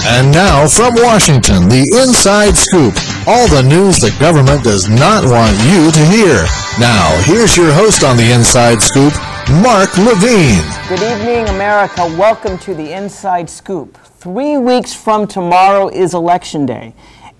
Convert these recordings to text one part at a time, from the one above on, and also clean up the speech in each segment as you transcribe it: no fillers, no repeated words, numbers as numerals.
And now from Washington, the Inside Scoop. All the news the government does not want you to hear. Now, here's your host on the Inside Scoop, Mark Levine. Good evening, America. Welcome to the Inside Scoop. 3 weeks from tomorrow is Election Day.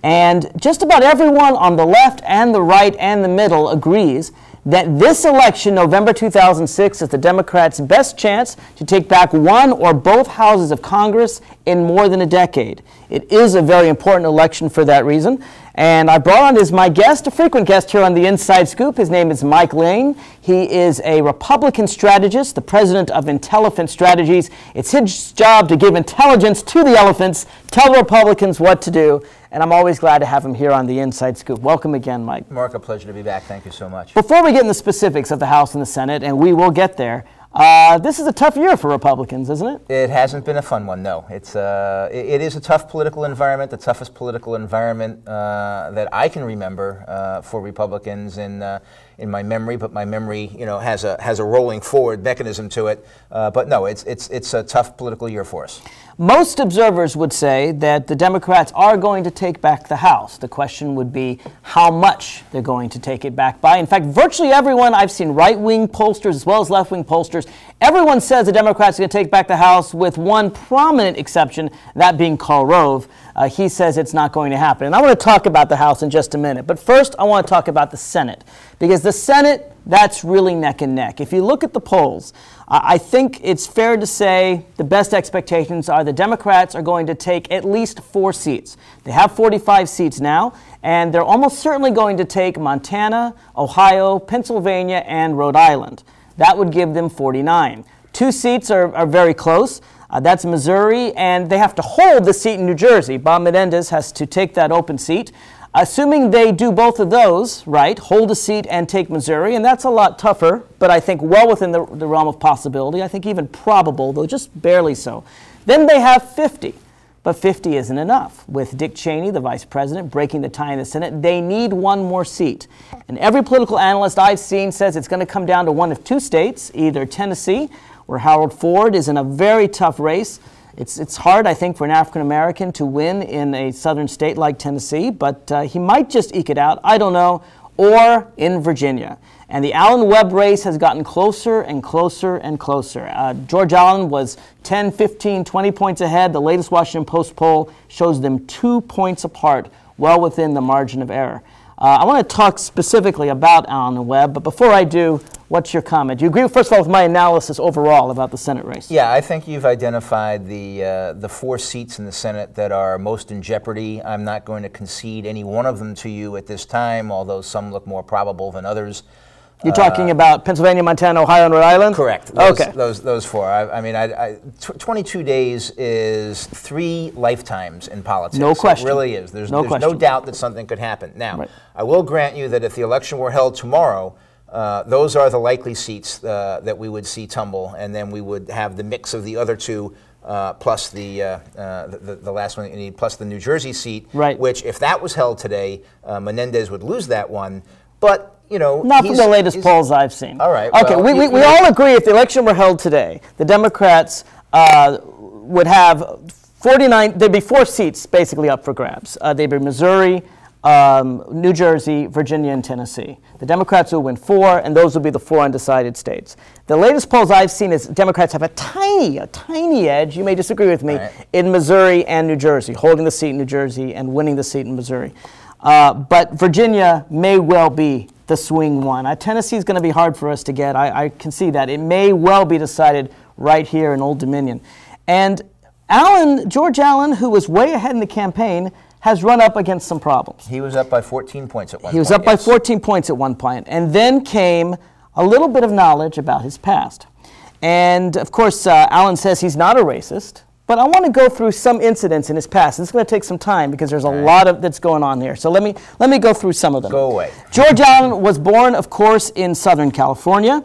And just about everyone on the left and the right and the middle agrees that this election, November 2006, is the Democrats' best chance to take back one or both houses of Congress in more than a decade. It is a very important election for that reason. And I brought on as my guest, a frequent guest here on the Inside Scoop. His name is Mark Levine. He is a Republican strategist, the president of Intelligent Strategies. It's his job to give intelligence to the elephants, tell the Republicans what to do. And I'm always glad to have him here on the Inside Scoop. Welcome again, Mike. Mark, a pleasure to be back. Thank you so much. Before we get in the specifics of the House and the Senate, and we will get there, this is a tough year for Republicans, isn't it? It hasn't been a fun one, no. It is a tough political environment, the toughest political environment that I can remember for Republicans in my memory. But my memory, has a rolling forward mechanism to it. But no, it's a tough political year for us. Most observers would say that the Democrats are going to take back the House. The question would be how much they're going to take it back by. In fact, virtually everyone, I've seen right-wing pollsters as well as left-wing pollsters, everyone says the Democrats are going to take back the House with one prominent exception, that being Karl Rove. He says it's not going to happen. And I want to talk about the House in just a minute. But first, I want to talk about the Senate. Because the Senate, that's really neck and neck. If you look at the polls, I think it's fair to say the best expectations are the Democrats are going to take at least 4 seats. They have 45 seats now, and they're almost certainly going to take Montana, Ohio, Pennsylvania, and Rhode Island. That would give them 49. 2 seats are very close. That's Missouri, and they have to hold the seat in New Jersey. Bob Menendez has to take that open seat. Assuming they do both of those, right, hold a seat and take Missouri, and that's a lot tougher, but I think well within the realm of possibility. I think even probable, though just barely so. Then they have 50, but 50 isn't enough. With Dick Cheney, the vice president, breaking the tie in the Senate, they need one more seat. And every political analyst I've seen says it's going to come down to one of 2 states, either Tennessee, where Harold Ford is in a very tough race. It's hard, I think, for an African-American to win in a southern state like Tennessee, but he might just eke it out, I don't know, or in Virginia. And the Allen Webb race has gotten closer and closer and closer. George Allen was 10, 15, 20 points ahead. The latest Washington Post poll shows them 2 points apart, well within the margin of error. I want to talk specifically about Allen Webb, but before I do, what's your comment? Do you agree, first of all, with my analysis overall about the Senate race? Yeah, I think you've identified the 4 seats in the Senate that are most in jeopardy. I'm not going to concede any one of them to you at this time, although some look more probable than others. You're talking about Pennsylvania, Montana, Ohio, and Rhode Island? Correct. Those 4. 22 days is 3 lifetimes in politics. No question. It really is. There's no doubt that something could happen. Now, right. I will grant you that if the election were held tomorrow, those are the likely seats that we would see tumble, and then we would have the mix of the other 2 plus the last one that you need, plus the New Jersey seat, right. Which, if that was held today, Menendez would lose that one. But not from the latest polls I've seen. All right. Okay, well, we all agree if the election were held today, the Democrats would have 49, there'd be 4 seats basically up for grabs. They'd be Missouri, New Jersey, Virginia, and Tennessee. The Democrats will win 4, and those will be the 4 undecided states. The latest polls I've seen is Democrats have a tiny edge, you may disagree with me, right, in Missouri and New Jersey, holding the seat in New Jersey and winning the seat in Missouri. But Virginia may well be the swing one. Tennessee is going to be hard for us to get. I can see that. It may well be decided right here in Old Dominion. And George Allen, who was way ahead in the campaign, has run up against some problems. He was up by 14 points at one point. He was up by 14 points at one point. And then came a little bit of knowledge about his past. And, of course, Allen says he's not a racist. But I want to go through some incidents in his past. It's going to take some time because there's a lot of that's going on here. So let me go through some of them. Go away. George Allen was born, of course, in Southern California.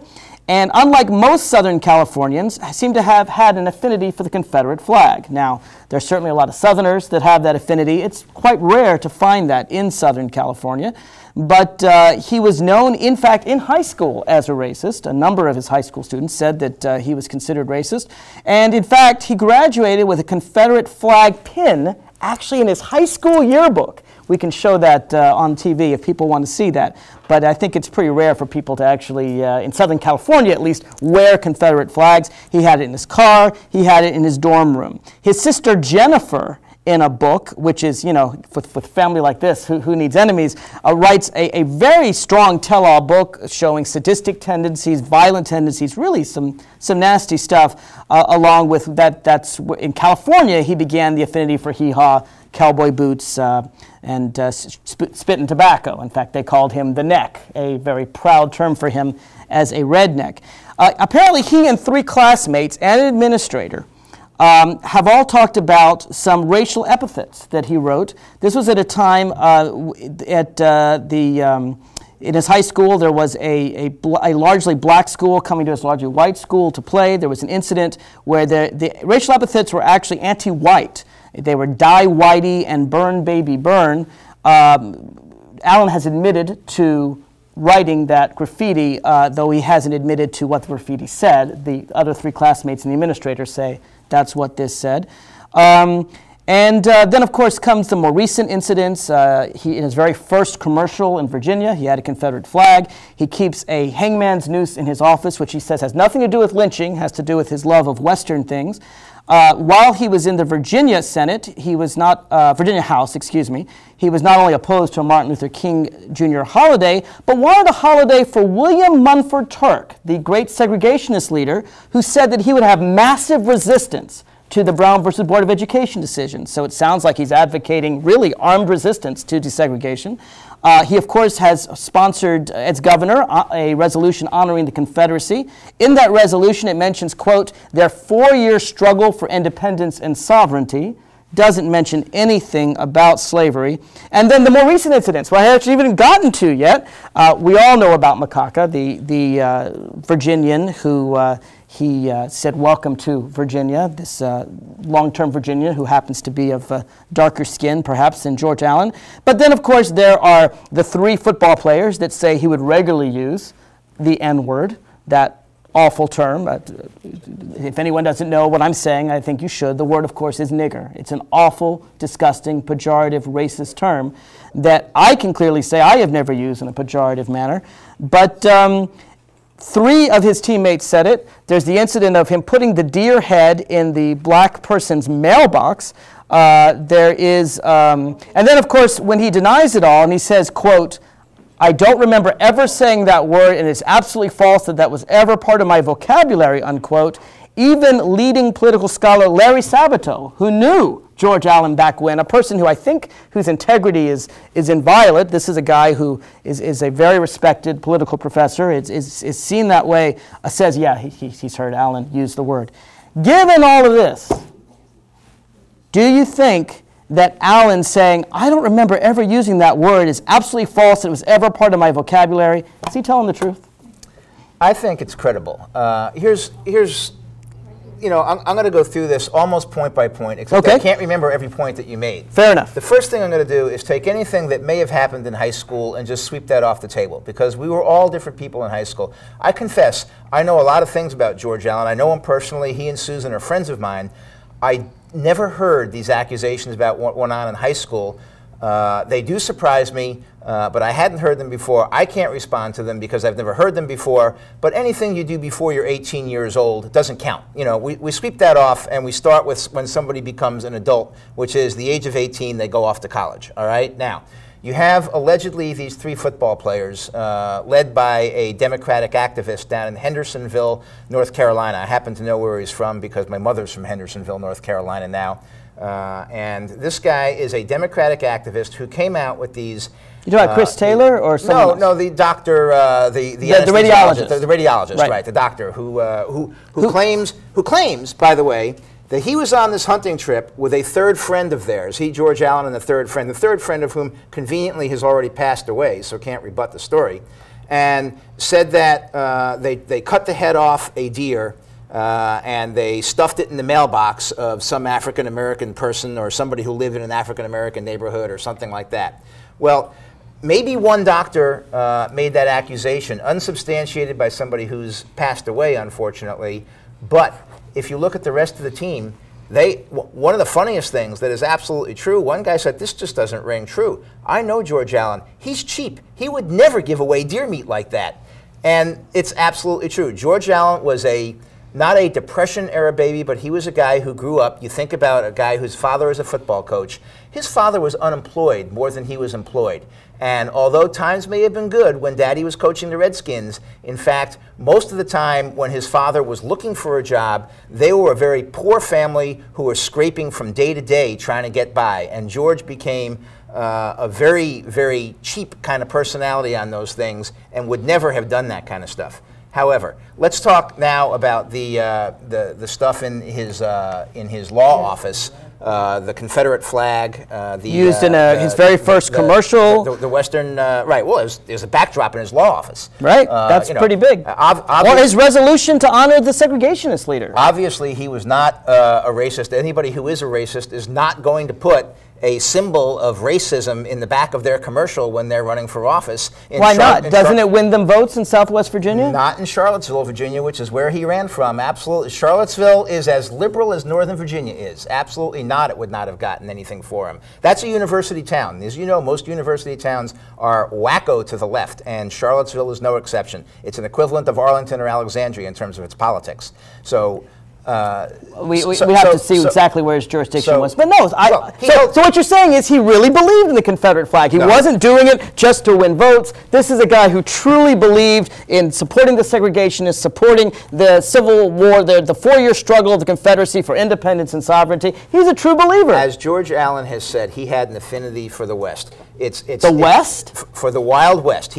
and unlike most Southern Californians, seem to have had an affinity for the Confederate flag. Now, there's certainly a lot of Southerners that have that affinity. It's quite rare to find that in Southern California. But he was known, in fact, in high school as a racist. A number of his high school students said that he was considered racist. And in fact, he graduated with a Confederate flag pin actually in his high school yearbook. We can show that on TV if people want to see that. But I think it's pretty rare for people to actually, in Southern California at least, wear Confederate flags. He had it in his car. He had it in his dorm room. His sister Jennifer, in a book, which is, you know, with a family like this, who needs enemies, writes a very strong tell-all book showing sadistic tendencies, violent tendencies, really some nasty stuff, along with that. That's in California, he began the affinity for hee-haw, cowboy boots, and spit and tobacco. In fact, they called him the Neck, a very proud term for him as a redneck. Apparently, he and 3 classmates and an administrator have all talked about some racial epithets that he wrote. This was at a time in his high school. There was a largely black school coming to a largely white school to play. There was an incident where the racial epithets were actually anti-white. They were die whitey and burn baby burn. Allen has admitted to writing that graffiti, though he hasn't admitted to what the graffiti said. The other 3 classmates and the administrator say that's what this said. And then, of course, comes the more recent incidents. In his very first commercial in Virginia, he had a Confederate flag. He keeps a hangman's noose in his office, which he says has nothing to do with lynching, has to do with his love of Western things. While he was in the Virginia Senate, he was not, Virginia House, excuse me, he was not only opposed to a Martin Luther King Jr. holiday, but wanted a holiday for William Munford Turk, the great segregationist leader, who said that he would have massive resistance to the Brown versus Board of Education decision. So it sounds like he's advocating really armed resistance to desegregation. He, of course, has sponsored, as governor, a resolution honoring the Confederacy. In that resolution, it mentions, quote, their 4-year struggle for independence and sovereignty. Doesn't mention anything about slavery. And then the more recent incidents, well, I haven't even gotten to yet. We all know about Macaca, the Virginian who he said, welcome to Virginia, this long-term Virginian who happens to be of darker skin, perhaps, than George Allen. But then, of course, there are the 3 football players that say he would regularly use the N-word, that awful term. If anyone doesn't know what I'm saying, I think you should. The word, of course, is nigger. It's an awful, disgusting, pejorative, racist term that I can clearly say I have never used in a pejorative manner. But 3 of his teammates said it. There's the incident of him putting the deer head in the black person's mailbox. There is, and then, of course, when he denies it all and he says, quote, I don't remember ever saying that word, and it's absolutely false that that was ever part of my vocabulary, unquote. Even leading political scholar Larry Sabato, who knew George Allen back when, a person who I think whose integrity is inviolate. This is a guy who is a very respected political professor, is seen that way, says, yeah, he's heard Allen use the word. Given all of this, do you think that Allen saying, I don't remember ever using that word is absolutely false, it was ever part of my vocabulary? Is he telling the truth? I think it's credible. Here's you know, I'm going to go through this almost point by point, except I can't remember every point that you made. Fair enough. The first thing I'm going to do is take anything that may have happened in high school and just sweep that off the table, because we were all different people in high school. I confess, I know a lot of things about George Allen. I know him personally. He and Susan are friends of mine. I never heard these accusations about what went on in high school. They do surprise me, but I hadn't heard them before. I can't respond to them because I've never heard them before. But anything you do before you're 18 years old doesn't count. You know, we sweep that off and we start with when somebody becomes an adult, which is the age of 18, they go off to college. All right? Now, you have allegedly these 3 football players led by a Democratic activist down in Hendersonville, North Carolina. I happen to know where he's from because my mother's from Hendersonville, North Carolina now. And this guy is a Democratic activist who came out with these. You talking about Chris Taylor or someone else? No, the doctor, the radiologist. The radiologist, right? The doctor who claims, by the way, that he was on this hunting trip with a 3rd friend of theirs. George Allen, and the 3rd friend of whom conveniently has already passed away, so can't rebut the story. and said that they cut the head off a deer and they stuffed it in the mailbox of some African-American person or somebody who lived in an African-American neighborhood or something like that. Well, maybe one doctor made that accusation, unsubstantiated by somebody who's passed away, unfortunately, but if you look at the rest of the team, one of the funniest things that is absolutely true, one guy said, this just doesn't ring true. I know George Allen. He's cheap. He would never give away deer meat like that. And it's absolutely true. George Allen was not a Depression-era baby, but he was a guy who grew up. You think about a guy whose father is a football coach. His father was unemployed more than he was employed. And although times may have been good when Daddy was coaching the Redskins, in fact, most of the time when his father was looking for a job, they were a very poor family who were scraping from day to day trying to get by. And George became a very, very cheap kind of personality on those things and would never have done that kind of stuff. However, let's talk now about the stuff in his law office. The Confederate flag, used in his very first commercial. The Western, right? Well, there's a backdrop in his law office. Right, that's pretty big. Or his resolution to honor the segregationist leader. Obviously, he was not a racist. Anybody who is a racist is not going to put a symbol of racism in the back of their commercial when they're running for office. Why not? Doesn't it win them votes in Southwest Virginia? Not in Charlottesville, Virginia, which is where he ran from. Absolutely. Charlottesville is as liberal as Northern Virginia is. Absolutely not. It would not have gotten anything for him. That's a university town. As you know, most university towns are wacko to the left, and Charlottesville is no exception. It's an equivalent of Arlington or Alexandria in terms of its politics. So we have to see exactly where his jurisdiction was. But no, so what you're saying is he really believed in the Confederate flag. He wasn't doing it just to win votes. This is a guy who truly believed in supporting the segregationists, supporting the Civil War, the 4-year struggle of the Confederacy for independence and sovereignty. He's a true believer. As George Allen has said, he had an affinity for the West. West? For the Wild West.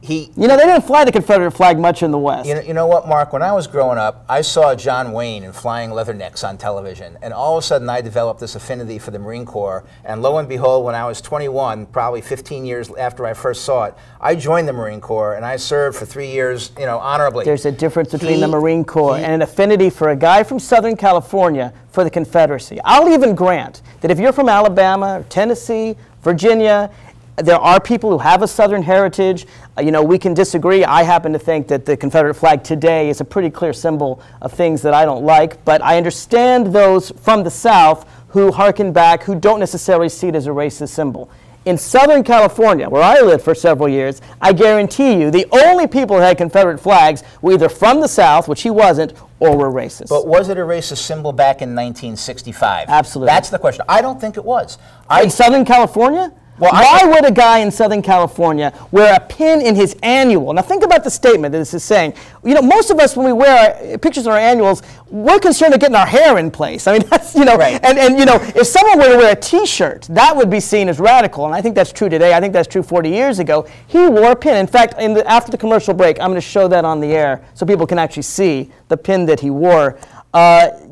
You know, they didn't fly the Confederate flag much in the West. You know what, Mark? When I was growing up, I saw John Wayne in Flying Leathernecks on television, and all of a sudden I developed this affinity for the Marine Corps, and lo and behold, when I was 21, probably 15 years after I first saw it, I joined the Marine Corps, and I served for 3 years, honorably. There's a difference between the Marine Corps and an affinity for a guy from Southern California for the Confederacy. I'll even grant that if you're from Alabama, or Tennessee, Virginia, there are people who have a Southern heritage. We can disagree. I happen to think that the Confederate flag today is a pretty clear symbol of things that I don't like, but I understand those from the South who harken back, who don't necessarily see it as a racist symbol. In Southern California, where I lived for several years, I guarantee you the only people who had Confederate flags were either from the South, which he wasn't, or were racist. But was it a racist symbol back in 1965? Absolutely. That's the question. I don't think it was. In Southern California? Well, why would a guy in Southern California wear a pin in his annual? Now think about the statement that this is saying. Most of us, when we wear pictures on our annuals, we're concerned with getting our hair in place. I mean, that's, right. and if someone were to wear a T-shirt, that would be seen as radical, and I think that's true today. I think that's true 40 years ago. He wore a pin. In fact, after the commercial break, I'm going to show that on the air so people can actually see the pin that he wore.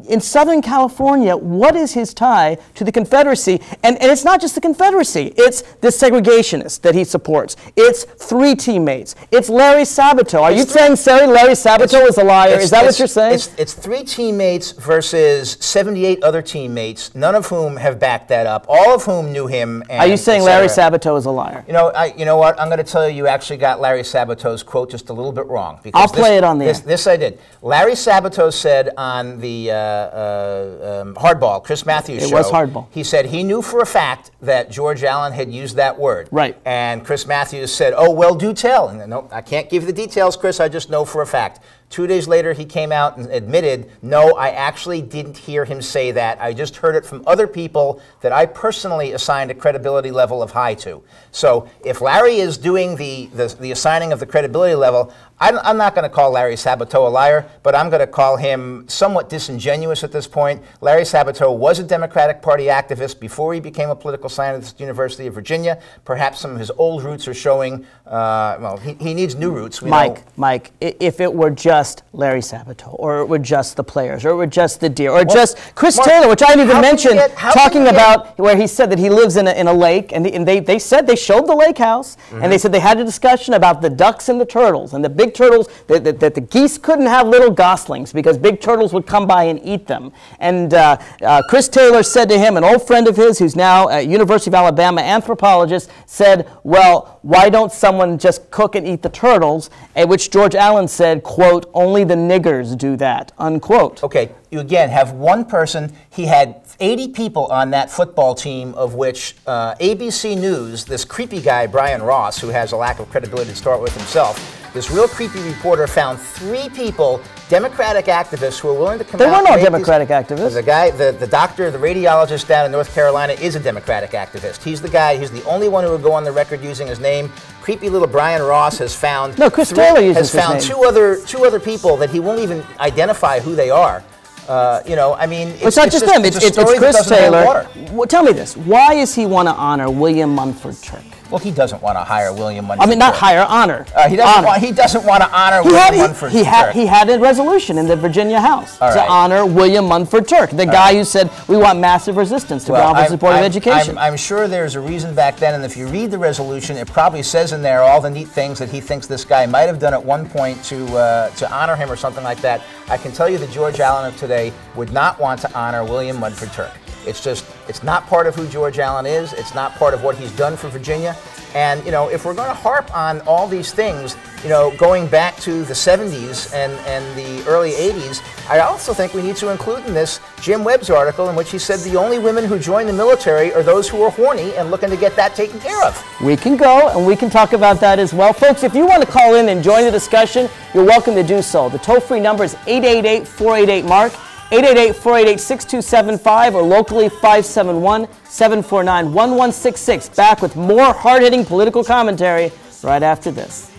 In Southern California, what is his tie to the Confederacy? And it's not just the Confederacy. It's the segregationists that he supports. It's 3 teammates. It's Larry Sabato. Are you saying Larry Sabato is a liar? Is that what you're saying? It's 3 teammates versus 78 other teammates, none of whom have backed that up, all of whom knew him. And are you saying Larry Sabato is a liar? You know what? I'm going to tell you actually got Larry Sabato's quote just a little bit wrong. I'll play it on the air. This I did. Larry Sabato said on the Hardball, Chris Matthews show. It was Hardball. He said he knew for a fact that George Allen had used that word. Right. And Chris Matthews said, oh, well, do tell. And no, I can't give you the details, Chris. I just know for a fact. 2 days later, he came out and admitted, no, I actually didn't hear him say that. I just heard it from other people that I personally assigned a credibility level of high to. So if Larry is doing the assigning of the credibility level, I'm not going to call Larry Sabato a liar, but I'm going to call him somewhat disingenuous at this point. Larry Sabato was a Democratic Party activist before he became a political scientist at the University of Virginia. Perhaps some of his old roots are showing, well, he needs new roots. Mike, if it were just just Larry Sabato, or it were just the players, or it were just the deer, or just Chris Taylor, which I didn't even mention, talking about where he said that he lives in a lake, and they said they showed the lake house, and they said they had a discussion about the ducks and the turtles, and the big turtles, that the geese couldn't have little goslings because big turtles would come by and eat them. And Chris Taylor said to him, an old friend of his who's now a University of Alabama anthropologist, said, well, why don't someone just cook and eat the turtles? At which George Allen said, quote, only the niggers do that, unquote. Okay, you again have one person. He had 80 people on that football team, of which ABC News, this creepy guy, Brian Ross, who has a lack of credibility to start with himself, this real creepy reporter found 3 people, Democratic activists, who were willing to come out. There were no Democratic activists. The guy, the doctor, the radiologist down in North Carolina is a Democratic activist. He's the guy, he's the only one who would go on the record using his name. Creepy little Brian Ross has found... No, Chris Taylor uses his name. two other people that he won't even identify who they are. You know, I mean... It's not just them, it's Chris Taylor. Well, tell me this, why does he want to honor William Munford Turk? Well, he doesn't want to hire William Munford. I mean, not hire, honor. He doesn't want to honor William Munford Turk. He had a resolution in the Virginia House to honor William Munford Turk, the guy who said we want massive resistance to Brownfield's Board of Education. I'm sure there's a reason back then, and if you read the resolution, it probably says in there all the neat things that he thinks this guy might have done at one point to honor him or something like that. I can tell you that George Allen of today would not want to honor William Munford Turk. It's just, it's not part of who George Allen is. It's not part of what he's done for Virginia. And, you know, if we're going to harp on all these things, you know, going back to the 70s and the early 80s, I also think we need to include in this Jim Webb's article in which he said the only women who join the military are those who are horny and looking to get that taken care of. We can go and we can talk about that as well. Folks, if you want to call in and join the discussion, you're welcome to do so. The toll-free number is 888-488-MARK. 888-488-6275 or locally 571-749-1166. Back with more hard-hitting political commentary right after this.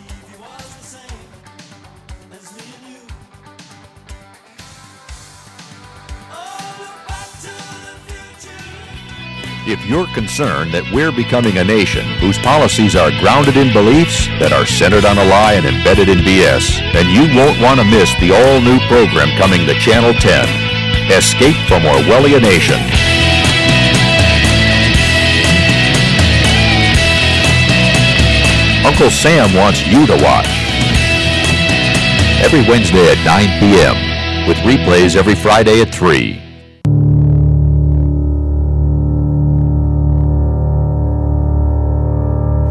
If you're concerned that we're becoming a nation whose policies are grounded in beliefs that are centered on a lie and embedded in BS, then you won't want to miss the all-new program coming to Channel 10, Escape from Orwellia Nation. Uncle Sam wants you to watch. Every Wednesday at 9 p.m., with replays every Friday at 3.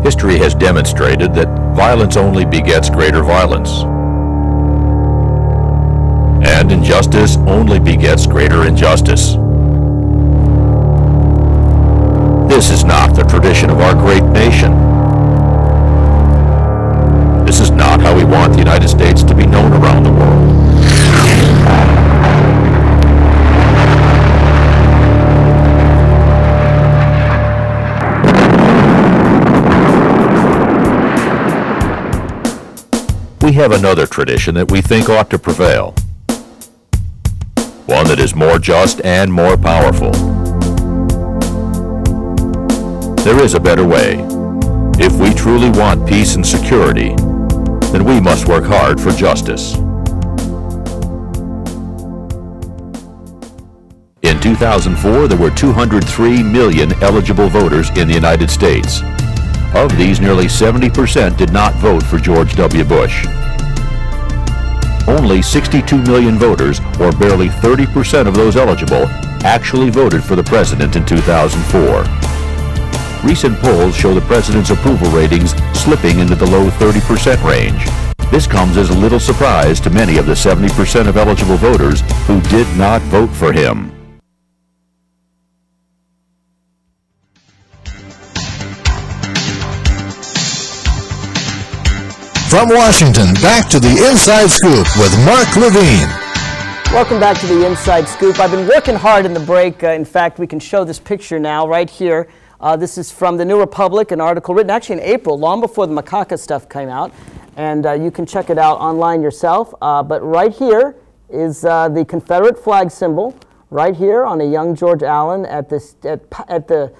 History has demonstrated that violence only begets greater violence, and injustice only begets greater injustice. This is not the tradition of our great nation. This is not how we want the United States to be known around the world. We have another tradition that we think ought to prevail. One that is more just and more powerful. There is a better way. If we truly want peace and security, then we must work hard for justice. In 2004, there were 203 million eligible voters in the United States. Of these, nearly 70% did not vote for George W. Bush. Only 62 million voters, or barely 30% of those eligible, actually voted for the president in 2004. Recent polls show the president's approval ratings slipping into the low 30% range. This comes as a little surprise to many of the 70% of eligible voters who did not vote for him. From Washington, back to the Inside Scoop with Mark Levine. Welcome back to the Inside Scoop. I've been working hard in the break. In fact, we can show this picture now right here. This is from the New Republic, an article written actually in April, long before the macaca stuff came out. And you can check it out online yourself. But right here is the Confederate flag symbol, right here on a young George Allen at the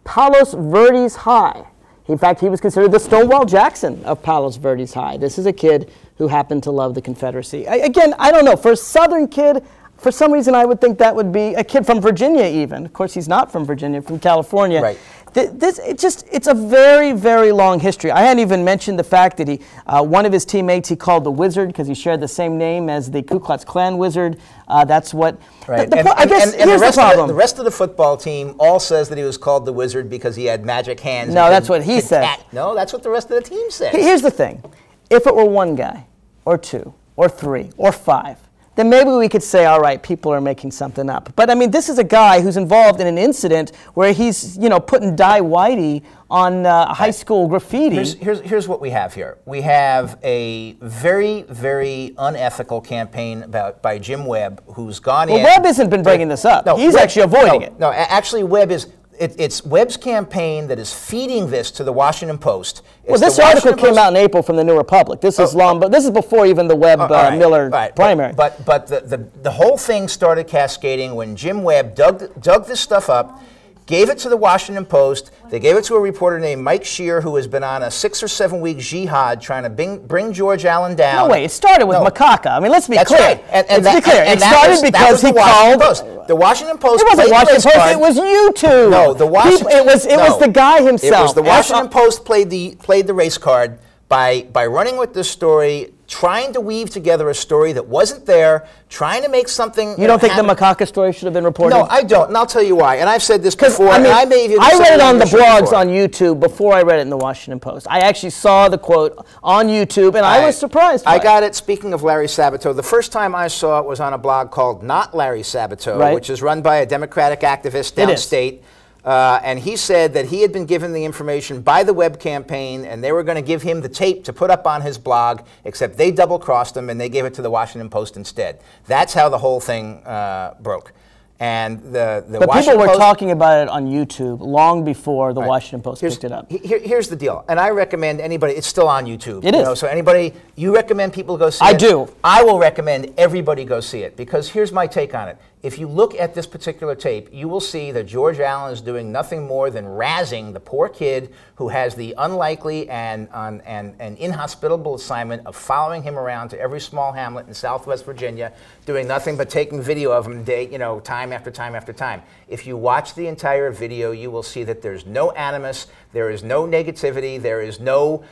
Palos Verdes High. In fact, he was considered the Stonewall Jackson of Palos Verdes High. This is a kid who happened to love the Confederacy. Again, I don't know. For a Southern kid, for some reason, I would think that would be a kid from Virginia even. Of course, he's not from Virginia, from California. Right. It's a very, very long history. I hadn't even mentioned the fact that one of his teammates he called the Wizard because he shared the same name as the Ku Klux Klan Wizard. That's what. Right. Here's the problem. The rest of the football team all says that he was called the Wizard because he had magic hands. No, that's what he said. No, that's what the rest of the team says. Here's the thing. If it were one guy, or two, or three, or five, then maybe we could say, all right, people are making something up. But I mean, this is a guy who's involved in an incident where he's, putting Die Whitey on high school graffiti. Here's what we have here. We have a very, very unethical campaign by Jim Webb, who's gone in. Well, Webb hasn't been bringing this up. No, he's actually avoiding it. No, actually, Webb is. It's Webb's campaign that is feeding this to the Washington Post. Well, this article came out in April from the New Republic. This is long, but this is before even the Webb-Miller primary. But the whole thing started cascading when Jim Webb dug this stuff up, gave it to the Washington Post. They gave it to a reporter named Mike Shear, who has been on a 6 or 7 week jihad trying to bring George Allen down. No, wait, it started with Macaca. I mean, let's be clear. Right. It started because he called. The Washington Post. It wasn't Washington Post. It was YouTube. No, the Washington. It was the guy himself. It was the Washington Post played the race card by running with this story, trying to weave together a story that wasn't there, trying to make something. You don't think the Macaca story should have been reported? No, I don't, and I'll tell you why. And I've said this before. I read it on the blogs on YouTube before I read it in the Washington Post. I actually saw the quote on YouTube, and I was surprised by it. I got it. Speaking of Larry Sabato, the first time I saw it was on a blog called Not Larry Sabato, which is run by a Democratic activist downstate. And he said that he had been given the information by the Webb campaign, and they were going to give him the tape to put up on his blog, except they double-crossed him, and they gave it to the Washington Post instead. That's how the whole thing broke. And the but Washington people were Post, talking about it on YouTube long before the Washington Post picked it up. Here's the deal, and I recommend anybody. It's still on YouTube. It is. So anybody, you recommend people go see it? I do. I will recommend everybody go see it because here's my take on it. If you look at this particular tape, you will see that George Allen is doing nothing more than razzing the poor kid who has the unlikely and inhospitable assignment of following him around to every small hamlet in Southwest Virginia, doing nothing but taking video of him time after time after time. If you watch the entire video, you will see that there's no animus, there is no negativity, there is no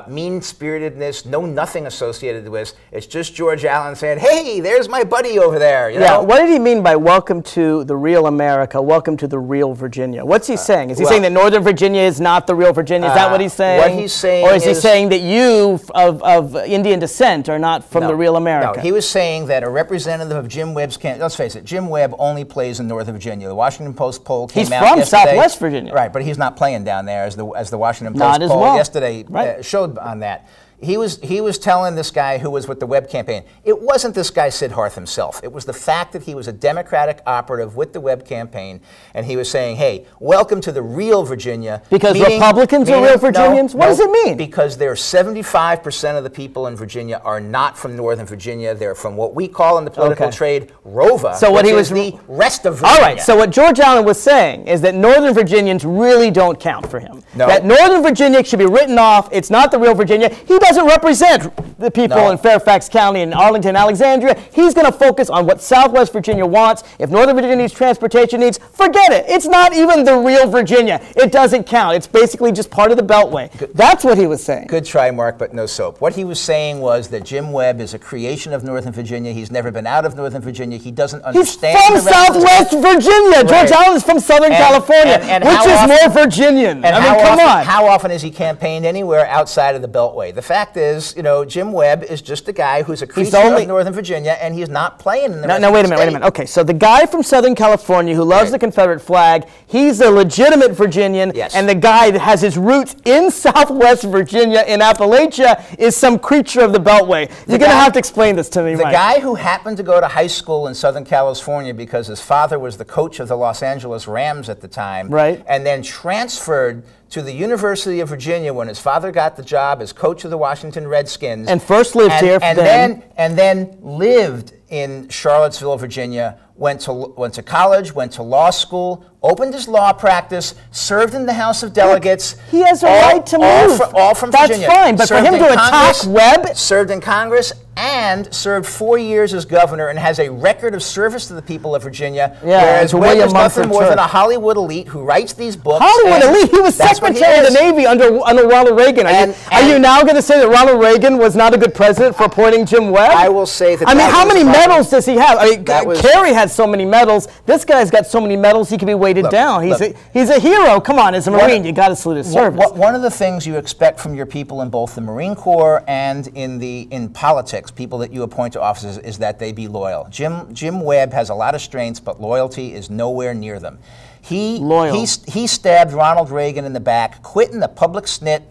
mean-spiritedness, no nothing associated with this. It's just George Allen saying, hey, there's my buddy over there. You know? What did he mean by welcome to the real America, welcome to the real Virginia? What's he saying? Is he saying that Northern Virginia is not the real Virginia? Is that what he's saying? What he's saying Or is he saying that you of Indian descent are not from the real America? No, he was saying that a representative of Jim Webb's campaign, let's face it, Jim Webb only plays in Northern Virginia. The Washington Post poll came out yesterday. He's from Southwest Virginia. Right, but he's not playing down there as the Washington Post poll yesterday showed on that. He was telling this guy who was with the Webb campaign, it wasn't this guy Sid Harth himself. It was the fact that he was a Democratic operative with the Webb campaign, and he was saying, hey, welcome to the real Virginia. Because Republicans are real Virginians? What does it mean? Because 75% of the people in Virginia are not from Northern Virginia. They're from what we call in the political trade ROVA, which is the rest of Virginia. All right, so what George Allen was saying is that Northern Virginians really don't count for him. No. That Northern Virginia should be written off. It's not the real Virginia. He doesn't represent the people in Fairfax County and Arlington, Alexandria. He's going to focus on what Southwest Virginia wants. If Northern Virginia needs transportation needs, forget it. It's not even the real Virginia. It doesn't count. It's basically just part of the Beltway. That's what he was saying. Good try, Mark, but no soap. What he was saying was that Jim Webb is a creation of Northern Virginia. He's never been out of Northern Virginia. He doesn't understand. He's from Southwest Virginia. George Allen is from Southern California, which is more Virginian. I mean, come on. How often has he campaigned anywhere outside of the Beltway? The fact is, Jim Webb is just a guy who's a creature of Northern Virginia, and he's not playing in the rest of the wait a minute. Okay, so the guy from Southern California who loves the Confederate flag, he's a legitimate Virginian, and the guy that has his roots in Southwest Virginia, in Appalachia, is some creature of the Beltway. You're going to have to explain this to me, Mike. The guy who happened to go to high school in Southern California because his father was the coach of the Los Angeles Rams at the time, and then transferred to the University of Virginia when his father got the job as coach of the Washington Redskins. And first lived here. And then lived in Charlottesville, Virginia, went to college, went to law school, opened his law practice, served in the House of Delegates. He has a right to move. All from That's Virginia. fine, but served for him to attack Webb... Served in Congress and served 4 years as governor and has a record of service to the people of Virginia, whereas Webb is nothing more than a Hollywood elite who writes these books. Hollywood elite? He was Secretary of the Navy under Ronald Reagan. Are you now going to say that Ronald Reagan was not a good president for appointing Jim Webb? I will say that. I mean, how many medals does he have? I mean, Kerry had so many medals. This guy's got so many medals he can be weighted down. He's a hero. Come on, as a Marine, you got to salute his service. One of the things you expect from your people in both the Marine Corps and in politics, people that you appoint to offices, is that they be loyal. Jim Webb has a lot of strengths, but loyalty is nowhere near them. He stabbed Ronald Reagan in the back, quit in the public snit,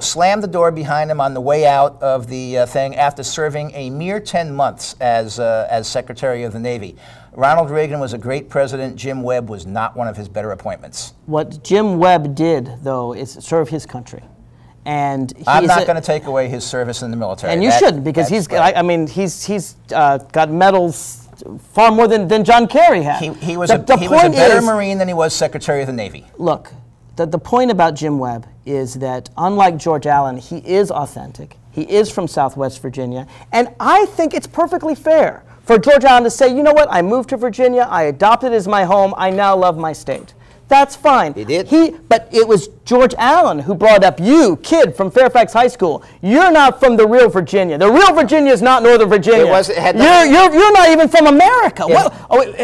slammed the door behind him on the way out of the thing after serving a mere 10 months as Secretary of the Navy. Ronald Reagan was a great president. Jim Webb was not one of his better appointments. What Jim Webb did, though, is serve his country. And I'm not going to take away his service in the military. And you shouldn't, because he's got medals far more than John Kerry had. He was a better Marine than he was Secretary of the Navy. Look, the point about Jim Webb is that, unlike George Allen, he is authentic. He is from Southwest Virginia. And I think it's perfectly fair for George Allen to say, you know what, I moved to Virginia, I adopted it as my home, I now love my state. That's fine. He did. But it was George Allen who brought up you, kid from Fairfax High School. You're not from the real Virginia. The real Virginia is not Northern Virginia. You're not even from America.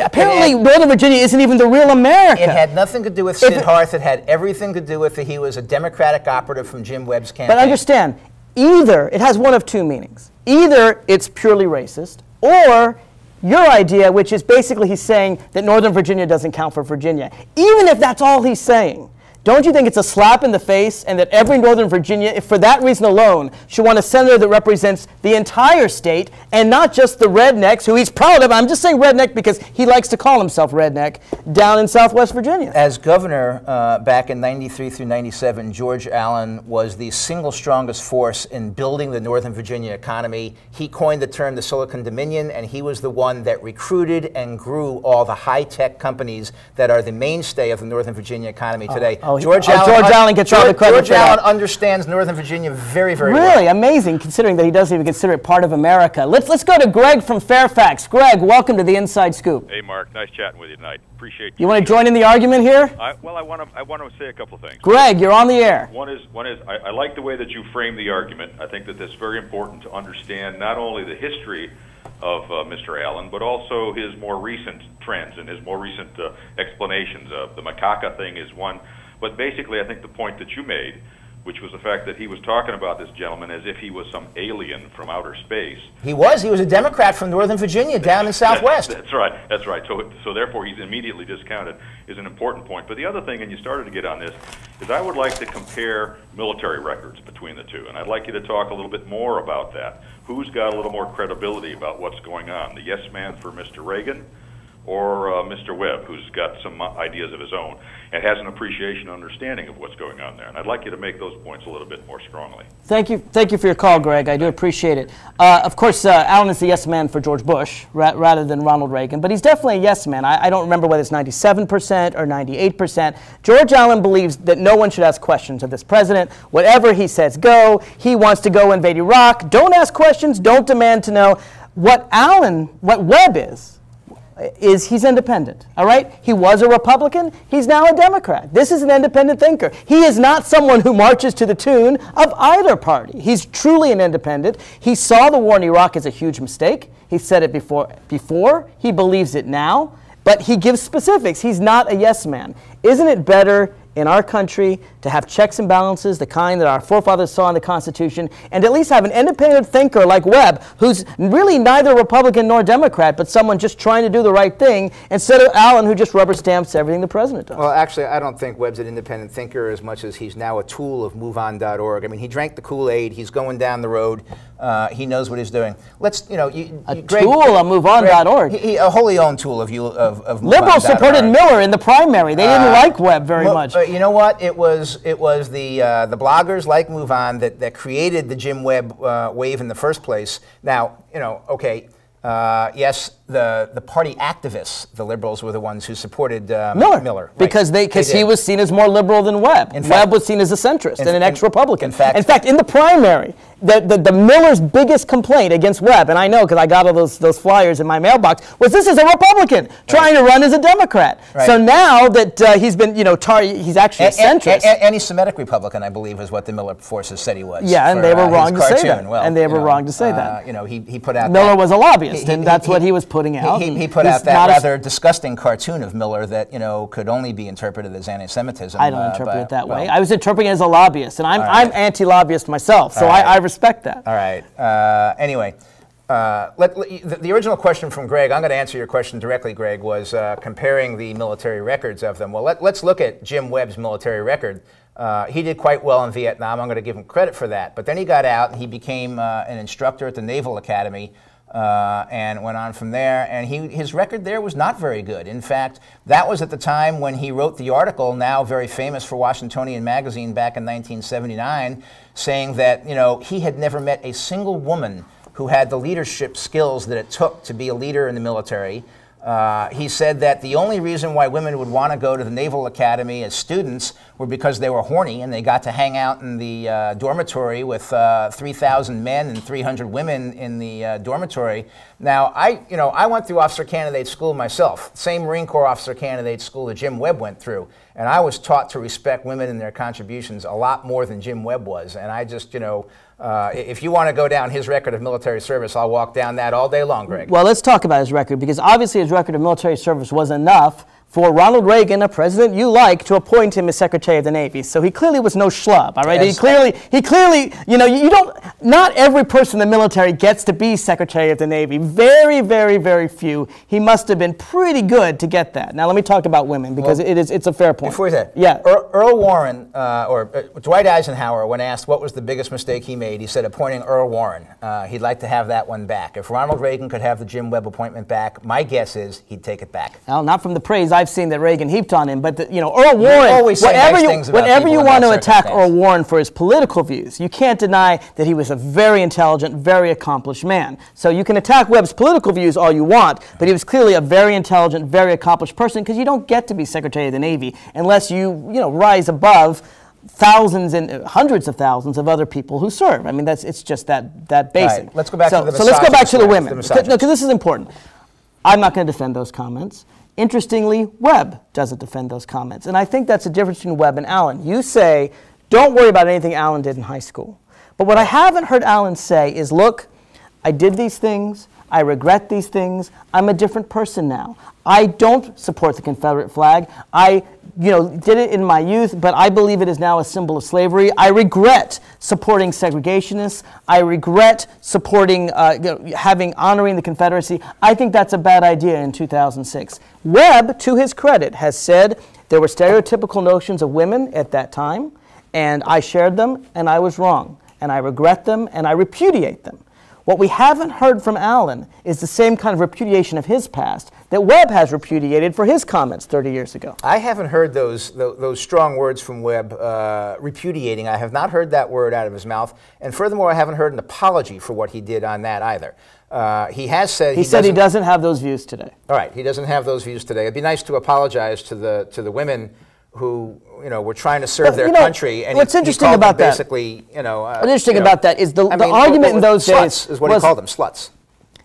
Apparently, Northern Virginia isn't even the real America. It had nothing to do with Sid Harth. It had everything to do with that he was a Democratic operative from Jim Webb's campaign. But understand, either it has one of two meanings. Either it's purely racist, or your idea, which is basically he's saying that Northern Virginia doesn't count for Virginia. Even if that's all he's saying, don't you think it's a slap in the face, and that every Northern Virginia, if for that reason alone, should want a senator that represents the entire state and not just the rednecks, who he's proud of? I'm just saying redneck because he likes to call himself redneck, down in Southwest Virginia. As governor back in 93 through 97, George Allen was the single strongest force in building the Northern Virginia economy. He coined the term the Silicon Dominion, and he was the one that recruited and grew all the high-tech companies that are the mainstay of the Northern Virginia economy today. George Allen gets all the credit for that. George Allen understands Northern Virginia very, very well. Really amazing, considering that he doesn't even consider it part of America. Let's go to Greg from Fairfax. Greg, welcome to the Inside Scoop. Hey, Mark. Nice chatting with you tonight. Appreciate you. Want to join in the argument here? I want to say a couple of things. Greg, you're on the air. One is I like the way that you frame the argument. I think that it's very important to understand not only the history of Mr. Allen, but also his more recent trends and his more recent explanations. The macaca thing is one. But basically, I think the point that you made, which was the fact that he was talking about this gentleman as if he was some alien from outer space. He was a Democrat from Northern Virginia, down in Southwest. That's right. So therefore, he's immediately discounted is an important point. But the other thing, and you started to get on this, is I would like to compare military records between the two. And I'd like you to talk a little bit more about that. Who's got a little more credibility about what's going on? The yes man for Mr. Reagan, or Mr. Webb, who's got some ideas of his own and has an appreciation and understanding of what's going on there. And I'd like you to make those points a little bit more strongly. Thank you for your call, Greg. I do appreciate it. Of course, Allen is the yes man for George Bush rather than Ronald Reagan, but he's definitely a yes man. I don't remember whether it's 97% or 98%. George Allen believes that no one should ask questions of this president. Whatever he says, go. He wants to go invade Iraq. Don't ask questions. Don't demand to know. What Webb is he's independent, all right? He was a Republican. He's now a Democrat. This is an independent thinker. He is not someone who marches to the tune of either party. He's truly an independent. He saw the war in Iraq as a huge mistake. He said it before. He believes it now, but he gives specifics. He's not a yes man. Isn't it better in our country to have checks and balances, the kind that our forefathers saw in the Constitution, and at least have an independent thinker like Webb, who's really neither Republican nor Democrat, but someone just trying to do the right thing, instead of Allen, who just rubber stamps everything the president does? Well, actually, I don't think Webb's an independent thinker as much as he's now a tool of MoveOn.org. I mean, he drank the Kool-Aid. He's going down the road. He knows what he's doing. Let's, tool of MoveOn.org. A wholly owned tool of MoveOn.org. Liberals supported Miller in the primary. They didn't like Webb very much. You know what? It was the bloggers like MoveOn that created the Jim Webb wave in the first place. Now, okay, Yes, the party activists, the liberals, were the ones who supported Miller. Right. Because he was seen as more liberal than Webb. Webb was seen as a centrist and an ex-Republican. In fact, in the primary, the Miller's biggest complaint against Webb, and I know because I got all those flyers in my mailbox, was this is a Republican trying to run as a Democrat. Right. So now that he's been, he's actually a centrist. Anti-Semitic Republican, I believe, is what the Miller forces said he was. Yeah, and they were wrong to say that. Well, and they were wrong to say that. He put out Miller was a lobbyist, and that's what he was putting out. He put out that rather disgusting cartoon of Miller that could only be interpreted as anti-Semitism. I don't interpret it that way. I was interpreting it as a lobbyist, and I'm anti-lobbyist myself, so I respect that. All right. Anyway, the original question from Greg, I'm going to answer your question directly, Greg, was comparing the military records of them. Well, let's look at Jim Webb's military record. He did quite well in Vietnam. I'm going to give him credit for that. But then he got out and he became an instructor at the Naval Academy and went on from there. And his record there was not very good. In fact, that was at the time when he wrote the article, now very famous for Washingtonian Magazine back in 1979, saying that he had never met a single woman who had the leadership skills that it took to be a leader in the military. He said that the only reason why women would want to go to the Naval Academy as students were because they were horny and they got to hang out in the dormitory with 3,000 men and 300 women in the dormitory. Now, I went through officer candidate school myself, same Marine Corps officer candidate school that Jim Webb went through, and I was taught to respect women and their contributions a lot more than Jim Webb was, and I just, if you want to go down his record of military service, I'll walk down that all day long, Greg. Well, let's talk about his record, because obviously his record of military service was enough for Ronald Reagan, a president you like, to appoint him as Secretary of the Navy. So he clearly was no schlub, all right? Yes. He clearly, not every person in the military gets to be Secretary of the Navy. Very, very, very few. He must have been pretty good to get that. Now let me talk about women, because it's a fair point. Before that, yeah. Earl Warren, Dwight Eisenhower, when asked what was the biggest mistake he made, he said appointing Earl Warren. He'd like to have that one back. If Ronald Reagan could have the Jim Webb appointment back, my guess is he'd take it back. Well, not from the praise I've seen that Reagan heaped on him, but Earl Warren, whenever you want to attack Earl Warren for his political views, you can't deny that he was a very intelligent, very accomplished man. So you can attack Webb's political views all you want, but he was clearly a very intelligent, very accomplished person, because you don't get to be Secretary of the Navy unless you rise above thousands and hundreds of thousands of other people who serve. I mean, it's just that basic. Right. Let's go back to the So let's go back to the women, because this is important. I'm not going to defend those comments. Interestingly, Webb doesn't defend those comments. And I think that's the difference between Webb and Allen. You say, don't worry about anything Allen did in high school. But what I haven't heard Allen say is, look, I did these things. I regret these things. I'm a different person now. I don't support the Confederate flag. I did it in my youth, but I believe it is now a symbol of slavery. I regret supporting segregationists. I regret supporting, honoring the Confederacy. I think that's a bad idea in 2006. Webb, to his credit, has said there were stereotypical notions of women at that time, and I shared them, and I was wrong. And I regret them, and I repudiate them. What we haven't heard from Allen is the same kind of repudiation of his past that Webb has repudiated for his comments 30 years ago. I haven't heard those strong words from Webb, repudiating. I have not heard that word out of his mouth. And furthermore, I haven't heard an apology for what he did on that either. He has said he doesn't have those views today. All right, he doesn't have those views today. It'd be nice to apologize to the women who were trying to serve their country, and what's interesting about that? Basically, what's interesting about that is the argument in those days is what he called them, sluts.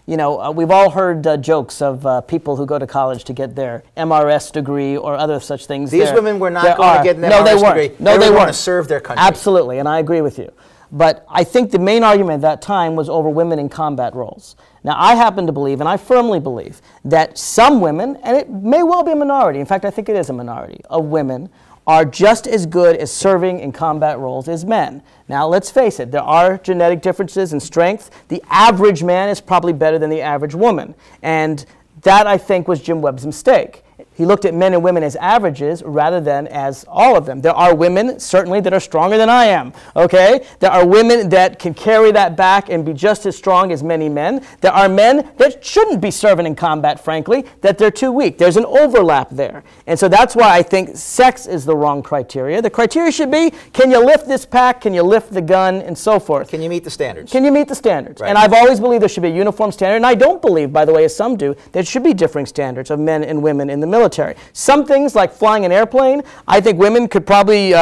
We've all heard jokes of people who go to college to get their MRS degree or other such things. These women were not going to get an MRS degree. No, they weren't. To serve their country. Absolutely, and I agree with you. But I think the main argument at that time was over women in combat roles. Now, I happen to believe, and I firmly believe, that some women, and it may well be a minority, in fact, I think it is a minority, of women are just as good as serving in combat roles as men. Now, let's face it, there are genetic differences in strength. The average man is probably better than the average woman. And that, I think, was Jim Webb's mistake. He looked at men and women as averages rather than as all of them. There are women, certainly, that are stronger than I am, okay? There are women that can carry that back and be just as strong as many men. There are men that shouldn't be serving in combat, frankly, that they're too weak. There's an overlap there. And so that's why I think sex is the wrong criteria. The criteria should be, can you lift this pack, can you lift the gun, and so forth. Can you meet the standards? Can you meet the standards? Right. And I've always believed there should be a uniform standard, and I don't believe, by the way, as some do, there should be differing standards of men and women in the military. Some things, like flying an airplane, I think women could probably,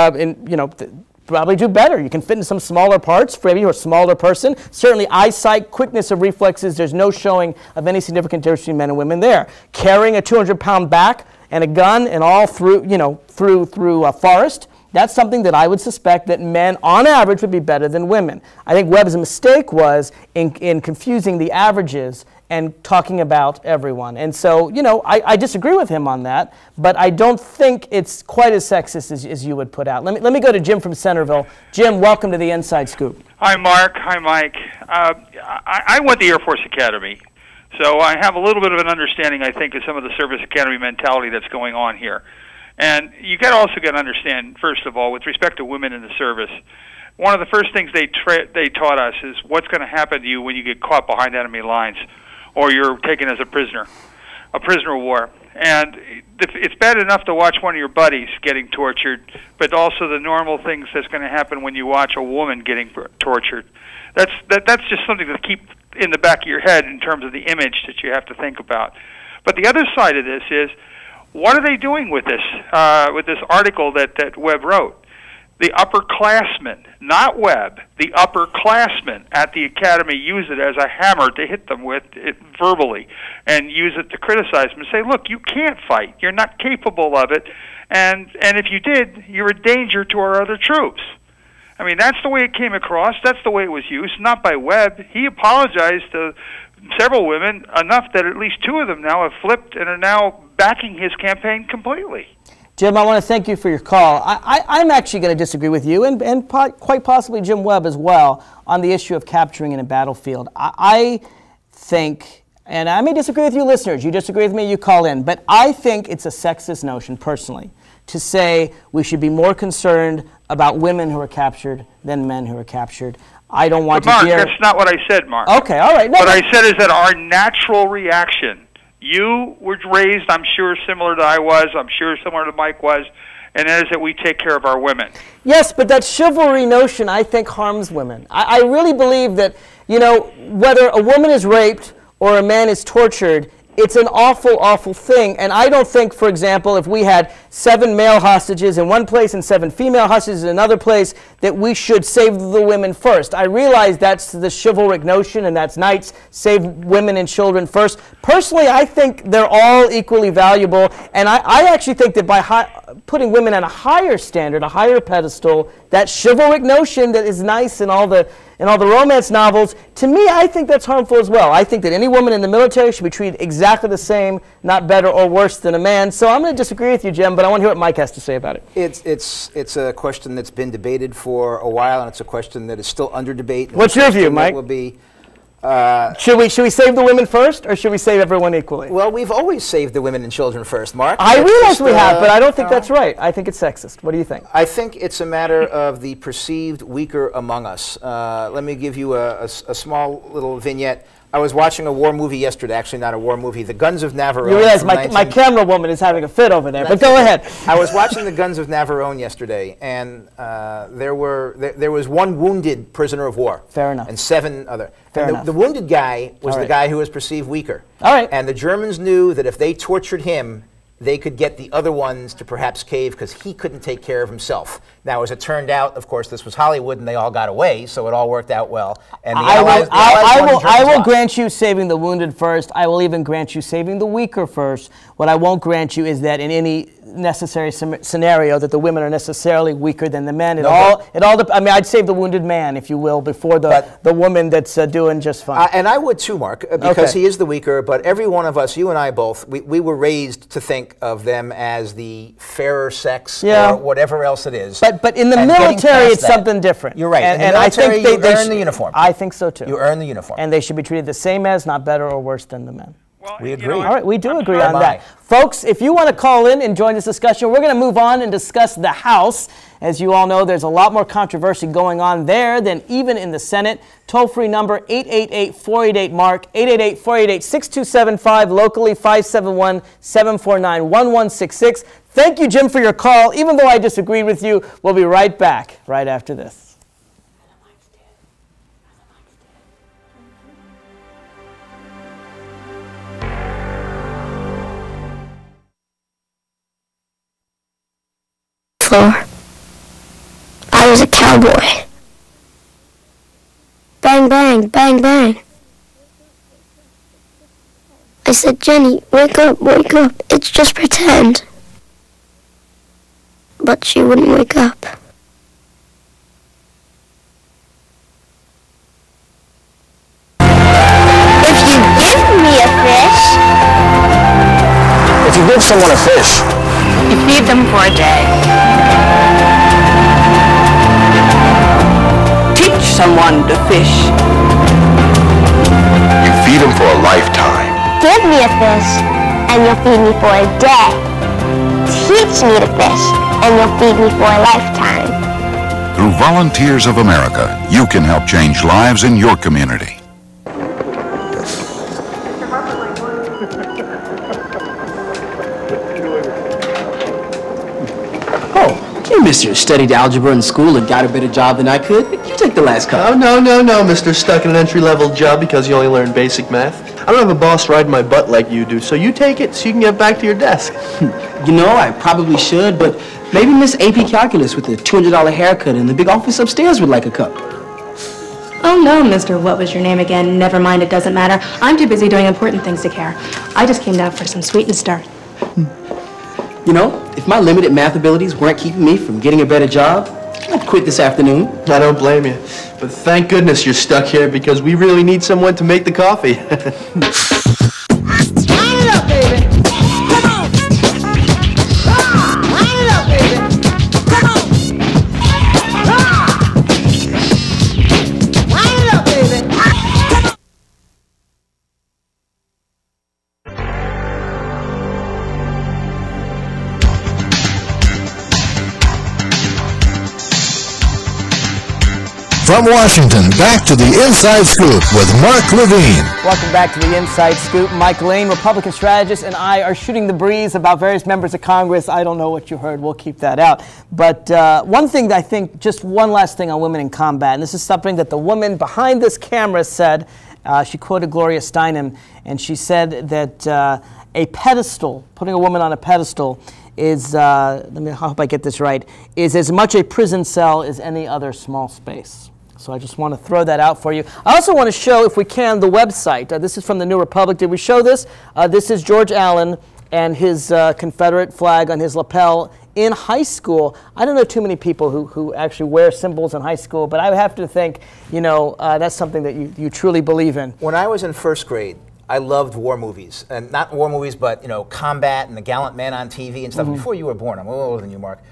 probably do better. You can fit in some smaller parts for maybe a smaller person. Certainly eyesight, quickness of reflexes, there's no showing of any significant difference between men and women there. Carrying a 200-pound back and a gun and all through, through a forest, that's something that I would suspect that men, on average, would be better than women. I think Webb's mistake was in confusing the averages and talking about everyone. And so, I disagree with him on that, but I don't think it's quite as sexist as you would put out. Let me go to Jim from Centerville. Jim, welcome to the Inside Scoop. Hi, Mark. Hi, Mike. I went to the Air Force Academy, so I have a little bit of an understanding, I think, of some of the service academy mentality that's going on here. And you also got to understand, first of all, with respect to women in the service, one of the first things they taught us is what's going to happen to you when you get caught behind enemy lines or you're taken as a prisoner of war. And it's bad enough to watch one of your buddies getting tortured, but also the normal things that's going to happen when you watch a woman getting tortured. That's just something to keep in the back of your head in terms of the image that you have to think about. But the other side of this is, what are they doing with this article that Webb wrote? The upperclassmen, not Webb, the upperclassmen at the academy use it as a hammer to hit them with it verbally and use it to criticize them and say, look, you can't fight. You're not capable of it. And if you did, you're a danger to our other troops. I mean, that's the way it came across. That's the way it was used, not by Webb. He apologized to several women, enough that at least 2 of them now have flipped and are now backing his campaign completely. Jim, I want to thank you for your call. I'm actually going to disagree with you and quite possibly Jim Webb as well on the issue of capturing in a battlefield. I think, and I may disagree with you listeners, you disagree with me, you call in, but I think it's a sexist notion personally to say we should be more concerned about women who are captured than men who are captured. I don't want to hear... Mark, that's not what I said, Mark. Okay, all right. No, what I said is that our natural reaction, you were raised, I'm sure, similar to I was, I'm sure similar to Mike was, and that is that we take care of our women. Yes, but that chivalry notion, I think, harms women. I really believe that, whether a woman is raped or a man is tortured, it's an awful, awful thing. And I don't think, for example, if we had 7 male hostages in one place and 7 female hostages in another place, that we should save the women first. I realize that's the chivalric notion, and that's knights save women and children first. Personally, I think they're all equally valuable, and I actually think that by putting women on a higher standard, a higher pedestal, that chivalric notion that is nice in all the romance novels, to me, I think that's harmful as well. I think that any woman in the military should be treated exactly the same, not better or worse than a man. So I'm going to disagree with you, Jim, but I want to hear what Mike has to say about it. It's a question that's been debated for a while, and it's a question that is still under debate. What's your view, Mike? Will be, should we save the women first, or should we save everyone equally? Well, we've always saved the women and children first, Mark. I realize we have, but I don't think that's right. I think it's sexist. What do you think? I think it's a matter of the perceived weaker among us. Let me give you a small little vignette. I was watching a war movie yesterday, actually not a war movie, The Guns of Navarone. You realize my camera woman is having a fit over there, but go ahead. I was watching The Guns of Navarone yesterday, and there was 1 wounded prisoner of war. Fair enough. And 7 other. Fair and enough. The wounded guy was the guy who was perceived weaker. All right. And the Germans knew that if they tortured him, they could get the other ones to perhaps cave because he couldn't take care of himself. Now, as it turned out, of course, this was Hollywood, and they all got away, so it all worked out well. And I will grant you saving the wounded first. I will even grant you saving the weaker first. What I won't grant you is that in any necessary scenario that the women are necessarily weaker than the men. I mean, I'd save the wounded man, if you will, before the woman that's doing just fine. And I would too, Mark, because he is the weaker. But every one of us, you and I both, we were raised to think of them as the fairer sex or whatever else it is. But in the military, it's something different. You're right. And I think they earn the uniform. I think so too. You earn the uniform. And they should be treated the same as, not better or worse than the men. Well, We you agree. know, All right, we do I'm agree sorry. on that. Folks, if you want to call in and join this discussion, we're going to move on and discuss the House. As you all know, there's a lot more controversy going on there than even in the Senate. Toll-free number 888-488-MARK, 888-488-6275, locally 571-749-1166. Thank you, Jim, for your call. Even though I disagreed with you, we'll be right back right after this. I was a cowboy. Bang, bang, bang, bang. I said, Jenny, wake up, it's just pretend. But she wouldn't wake up. If you give me a fish... If you give someone a fish, you feed them for a day. Teach someone to fish. you feed them for a lifetime. Give me a fish, and you'll feed me for a day. Teach me to fish, and you'll feed me for a lifetime. Through Volunteers of America, you can help change lives in your community. Hey, mister, studied algebra in school and got a better job than I could. You take the last couple. Oh, no, mister. Stuck in an entry-level job because you only learned basic math. I don't have a boss riding my butt like you do, so you take it so you can get back to your desk. You know, I probably should, but maybe Miss AP Calculus with the $200 haircut in the big office upstairs would like a cup. Oh, no, Mr. What was your name again? Never mind, it doesn't matter. I'm too busy doing important things to care. I just came down for some sweet and start. You know, if my limited math abilities weren't keeping me from getting a better job, I'd quit this afternoon. I don't blame you. But thank goodness you're stuck here because we really need someone to make the coffee. Line it up, baby. Come on. Line it up, baby. Come on. Line it up, baby. Come on. From Washington, back to the Inside Scoop with Mark Levine. Welcome back to the Inside Scoop. Mike Lane, Republican strategist, and I are shooting the breeze about various members of Congress. I don't know what you heard. We'll keep that out. But one thing that I think, just one last thing on women in combat, and this is something that the woman behind this camera said. She quoted Gloria Steinem, and she said that a pedestal, putting a woman on a pedestal, is, I hope I get this right, is as much a prison cell as any other small space. So I just want to throw that out for you. I also want to show, if we can, the website. This is from the New Republic. Did we show this? This is George Allen and his Confederate flag on his lapel in high school. I don't know too many people who actually wear symbols in high school, but I would have to think, you know, that's something that you truly believe in. When I was in first grade, I loved war movies. And not war movies, but, you know, combat and the gallant man on TV and stuff. Mm-hmm. Before you were born, I'm a little older than you, Mark.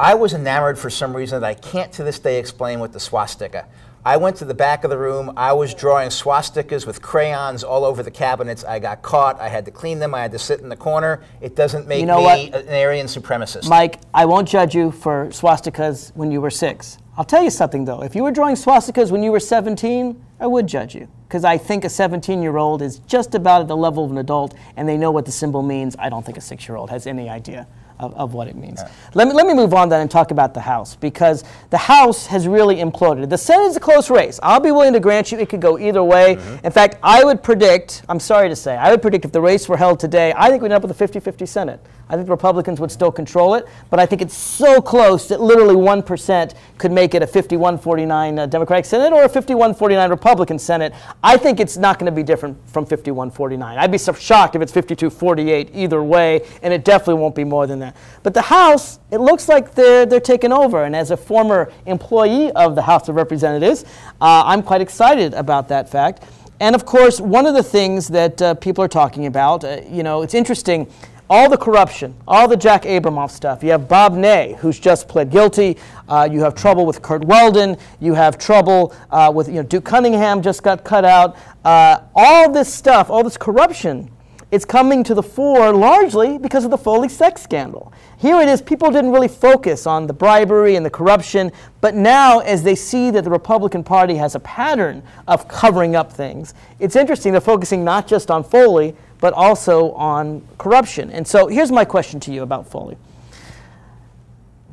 I was enamored for some reason that I can't to this day explain with the swastika. I went to the back of the room. I was drawing swastikas with crayons all over the cabinets. I got caught. I had to clean them. I had to sit in the corner. It doesn't make me an Aryan supremacist. Mike, I won't judge you for swastikas when you were 6. I'll tell you something, though. If you were drawing swastikas when you were 17, I would judge you. Because I think a 17-year-old is just about at the level of an adult, and they know what the symbol means. I don't think a 6-year-old has any idea of what it means. Yeah. Let me move on then and talk about the House, because the House has really imploded. The Senate is a close race. I'll be willing to grant you it could go either way. Mm-hmm. In fact, I would predict, I'm sorry to say, I would predict if the race were held today, I think we'd end up with a 50-50 Senate. I think the Republicans would still control it, but I think it's so close that literally 1% could make it a 51-49 Democratic Senate or a 51-49 Republican Senate. I think it's not going to be different from 51-49. I'd be so shocked if it's 52-48 either way, and it definitely won't be more than that. But the House, it looks like they're taking over, and as a former employee of the House of Representatives, I'm quite excited about that fact. And of course, one of the things that people are talking about, you know, it's interesting, all the corruption, all the Jack Abramoff stuff. You have Bob Ney, who's just pled guilty. You have trouble with Kurt Weldon. You have trouble with, Duke Cunningham just got cut out. All this stuff, all this corruption it's coming to the fore largely because of the Foley sex scandal. Here it is, people didn't really focus on the bribery and the corruption, but now as they see that the Republican Party has a pattern of covering up things, it's interesting they're focusing not just on Foley, but also on corruption. And so here's my question to you about Foley.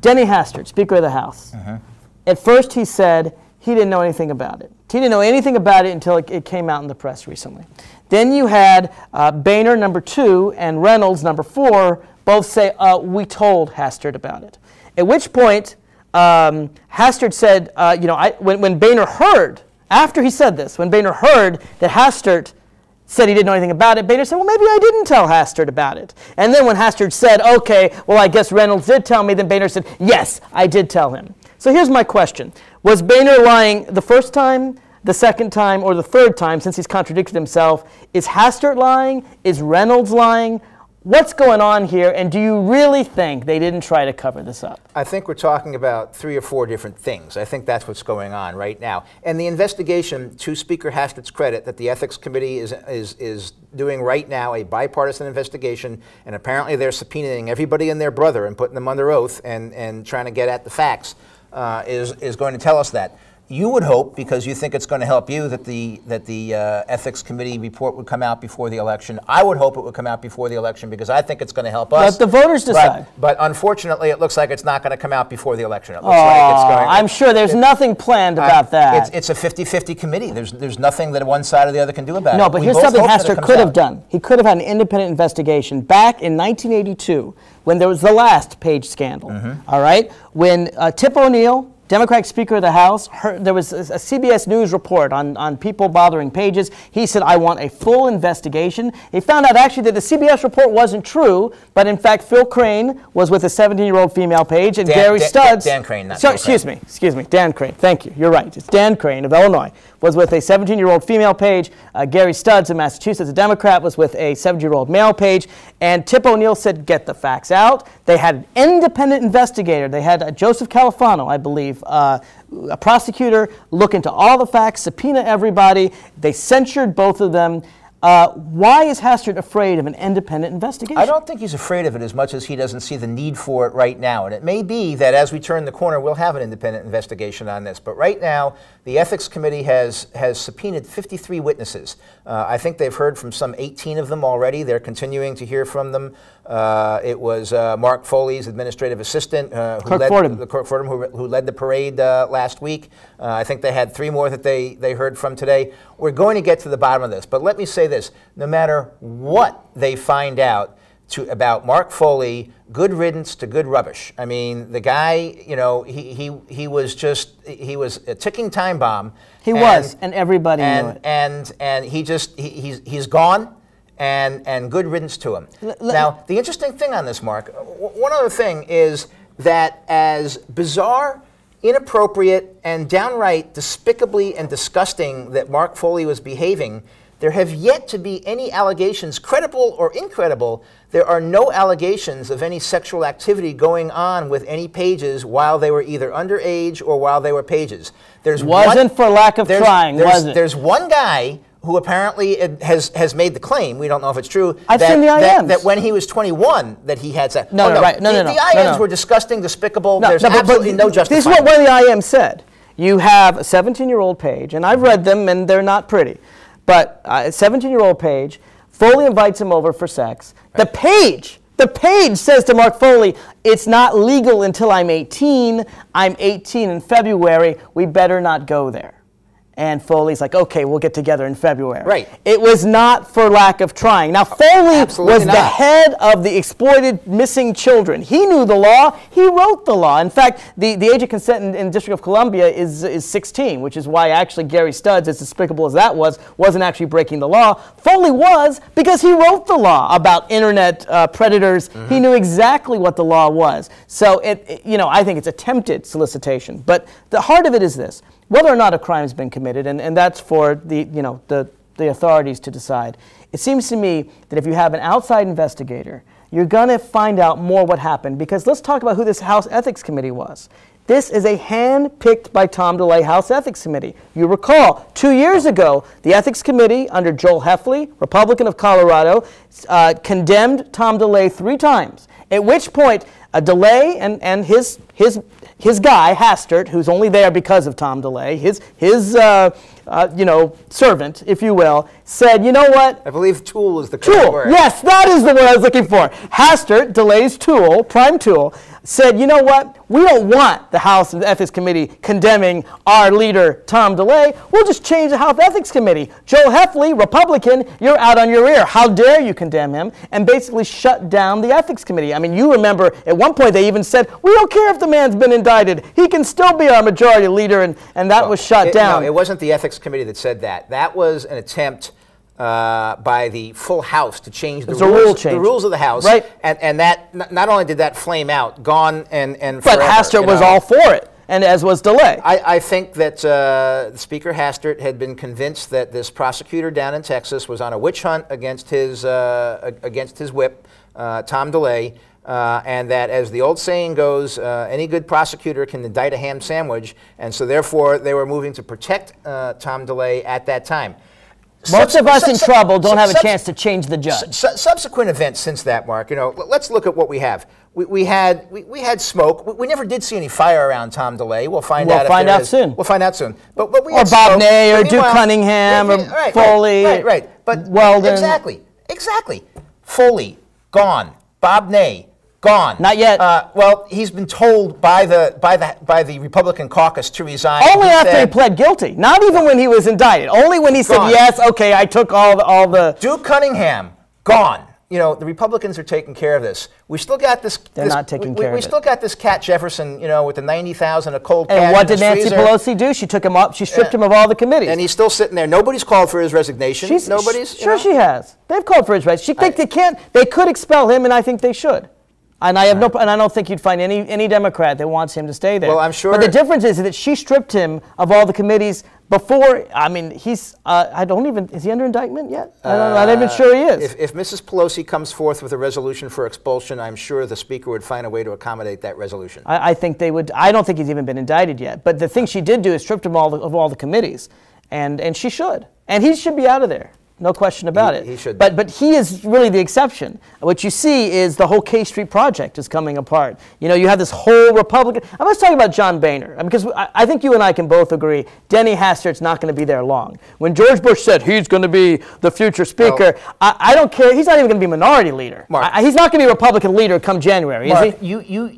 Denny Hastert, Speaker of the House. At first he said he didn't know anything about it. He didn't know anything about it until it came out in the press recently. Then you had Boehner, number 2, and Reynolds, number 4, both say, we told Hastert about it. At which point, Hastert said, when Boehner heard, after he said this, when Boehner heard that Hastert said he didn't know anything about it, Boehner said, well, maybe I didn't tell Hastert about it. And then when Hastert said, okay, well, I guess Reynolds did tell me, then Boehner said, yes, I did tell him. So here's my question. Was Boehner lying the first time, the second time, or the third time, since he's contradicted himself? Is Hastert lying? Is Reynolds lying? What's going on here, and do you really think they didn't try to cover this up? I think we're talking about 3 or 4 different things. I think that's what's going on right now. And the investigation, to Speaker Hastert's credit, that the Ethics Committee is doing right now, a bipartisan investigation, and apparently they're subpoenaing everybody and their brother and putting them under oath and trying to get at the facts, is going to tell us that. You would hope, because you think it's going to help you, that the Ethics Committee report would come out before the election. I would hope it would come out before the election because I think it's going to help us. Let the voters decide. But unfortunately, it looks like it's not going to come out before the election. It looks like it's going. I'm sure there's nothing planned about that. It's a 50-50 committee. There's nothing that one side or the other can do about it. No, but here's something Hastert could have done. He could have had an independent investigation back in 1982 when there was the last Page scandal. All right, when Tip O'Neill, Democratic Speaker of the House, there was a CBS News report on people bothering Pages. He said, I want a full investigation. He found out actually that the CBS report wasn't true, but in fact Phil Crane was with a 17-year-old female Page, and Gary Studs... Dan Crane, not so, Phil excuse me, Dan Crane, thank you, you're right. It's Dan Crane of Illinois, was with a 17-year-old female Page. Gary Studs of Massachusetts, a Democrat, was with a 7-year-old male Page, and Tip O'Neill said, get the facts out. They had an independent investigator. They had Joseph Califano, I believe, a prosecutor, look into all the facts, subpoena everybody. They censured both of them. Why is Hastert afraid of an independent investigation? I don't think he's afraid of it as much as he doesn't see the need for it right now. And it may be that as we turn the corner, we'll have an independent investigation on this. But right now, the Ethics Committee has subpoenaed 53 witnesses. I think they've heard from some 18 of them already. They're continuing to hear from them. It was Mark Foley's administrative assistant, who led the parade last week. I think they had 3 more that they heard from today. We're going to get to the bottom of this, but let me say this. No matter what they find out about Mark Foley, good riddance to good rubbish. I mean, the guy, he was a ticking time bomb. He was, and everybody knew it. And he's gone. And good riddance to him. Now, the interesting thing on this, Mark, one other thing is that as bizarre, inappropriate, and downright despicably and disgusting that Mark Foley was behaving, there have yet to be any allegations, credible or incredible. There are no allegations of any sexual activity going on with any Pages while they were either underage or while they were Pages. Wasn't for lack of trying, was it? There's one guy who apparently has made the claim, we don't know if it's true, I've seen the IMs. That when he was 21 that he had sex. No. The IMs were disgusting, despicable. There's absolutely no justification. This is what one of the IMs said. You have a 17-year-old Page, and I've read them, and they're not pretty, but a 17-year-old Page, Foley invites him over for sex. Right. The Page says to Mark Foley, it's not legal until I'm 18. I'm 18 in February. We better not go there. And Foley's like, okay, we'll get together in February. Right. It was not for lack of trying. Now, Foley was the head of the exploited missing children. He knew the law. He wrote the law. In fact, the age of consent in the District of Columbia is 16, which is why actually Gary Studs, as despicable as that was, wasn't actually breaking the law. Foley was because he wrote the law about internet predators. Mm-hmm. He knew exactly what the law was. So, I think it's attempted solicitation. But the heart of it is this. Whether or not a crime has been committed, and that's for the authorities to decide. It seems to me that if you have an outside investigator, you're going to find out more what happened. Because let's talk about who this House Ethics Committee was. This is a hand-picked by Tom DeLay House Ethics Committee. You recall, 2 years ago, the Ethics Committee under Joel Heffley, Republican of Colorado, condemned Tom DeLay 3 times, at which point DeLay and his guy, Hastert, who's only there because of Tom DeLay, his servant, if you will, said, you know what? I believe tool is the correct word. Yes, that is the word I was looking for. Hastert, DeLay's tool, prime tool, said, you know what? We don't want the House Ethics Committee condemning our leader, Tom DeLay. We'll just change the House Ethics Committee. Joel Heffley, Republican, you're out on your ear. How dare you condemn him? And basically shut down the Ethics Committee. I mean, you remember at one point they even said, we don't care if the man's been indicted. He can still be our majority leader, and that was shut down. No, it wasn't the Ethics Committee that said that. That was an attempt by the full House to change the rules of the House, right? And that not only did that flame out, gone and but forever, Hastert was all for it, and as was DeLay. I think that Speaker Hastert had been convinced that this prosecutor down in Texas was on a witch hunt against his whip, Tom DeLay. And that, as the old saying goes, any good prosecutor can indict a ham sandwich, and so therefore they were moving to protect Tom DeLay at that time. Most of us in trouble don't have a chance to change the judge. Subsequent events since that, Mark, let's look at what we have. We had smoke. We never did see any fire around Tom DeLay. We'll find out soon. We'll find out soon. But we or had Bob smoke. Ney or Duke Cunningham or Foley. Right. But Weldon. Exactly. Foley gone. Bob Ney gone. Not yet. Well, he's been told by the Republican caucus to resign. Only after he pled guilty. Not even when he was indicted. Only when he said, yes, okay, I took all the... Duke Cunningham, gone. The Republicans are taking care of this. We still got this... They're not taking care of it. We still got this Cat Jefferson, with the 90,000 a cold cat. And what did Nancy Pelosi do? She took him up. She stripped him of all the committees. And he's still sitting there. Nobody's called for his resignation. Nobody's... Sure she has. They've called for his resignation. They could expel him, and I think they should. And I don't think you'd find any Democrat that wants him to stay there. Well, I'm sure. But the difference is that she stripped him of all the committees before. I mean, is he under indictment yet? I'm not even sure he is. If Mrs. Pelosi comes forth with a resolution for expulsion, I'm sure the Speaker would find a way to accommodate that resolution. I think they would. I don't think he's even been indicted yet. But the thing she did do is stripped him of all the committees, and she should. And he should be out of there. No question about it. He should. But he is really the exception. What you see is the whole K Street project is coming apart. You have this whole Republican. I was talking about John Boehner because I think you and I can both agree Denny Hastert's not going to be there long. When George Bush said he's going to be the future speaker, I don't care. He's not even going to be minority leader. Mark, he's not going to be Republican leader come January, Mark, is he?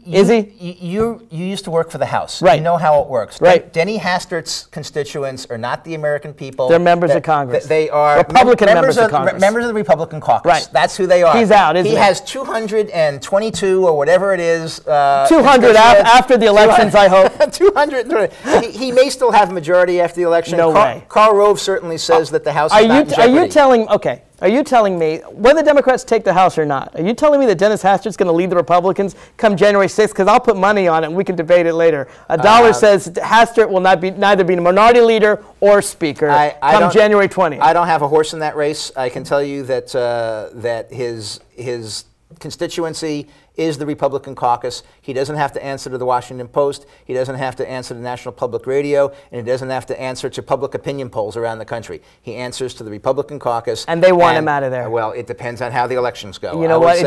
Is he? You used to work for the House. Right. You know how it works. Right. Denny Hastert's constituents are not the American people. They're members of Congress. They are Republican members of Congress. Members of the Republican caucus. Right. That's who they are. He's out, isn't he? He has 222 or whatever it is. 200 after the elections, I hope. 200. He may still have a majority after the election. No way. Karl Rove certainly says that the House is not in jeopardy. Are you telling me, whether Democrats take the House or not, are you telling me that Dennis Hastert's going to lead the Republicans come January 6th? Because I'll put money on it and we can debate it later. A dollar says Hastert will neither be minority leader or speaker come January 20th. I don't have a horse in that race. I can tell you that that his constituency is the Republican caucus. He doesn't have to answer to the Washington Post. He doesn't have to answer to National Public Radio, and he doesn't have to answer to public opinion polls around the country. He answers to the Republican caucus. And they want him out of there. Well, it depends on how the elections go. You know what?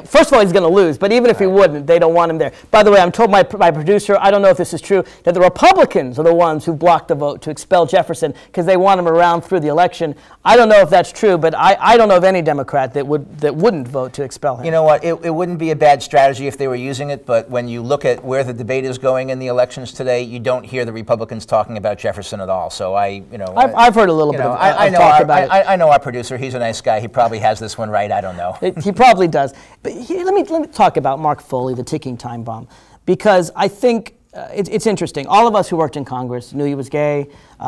First of all, he's going to lose, but even if he wouldn't, they don't want him there. By the way, I'm told by producer, I don't know if this is true, that the Republicans are the ones who blocked the vote to expel Jefferson because they want him around through the election. I don't know if that's true, but I don't know of any Democrat that wouldn't vote to expel him. You know what? It wouldn't be a bad strategy if they were using it, but when you look at where the debate is going in the elections today, you don't hear the Republicans talking about Jefferson at all. So I've heard a little bit of talk about it. I know our producer. He's a nice guy. He probably has this one right. I don't know. He probably does. But let me talk about Mark Foley, the ticking time bomb, because I think it's interesting. All of us who worked in Congress knew he was gay.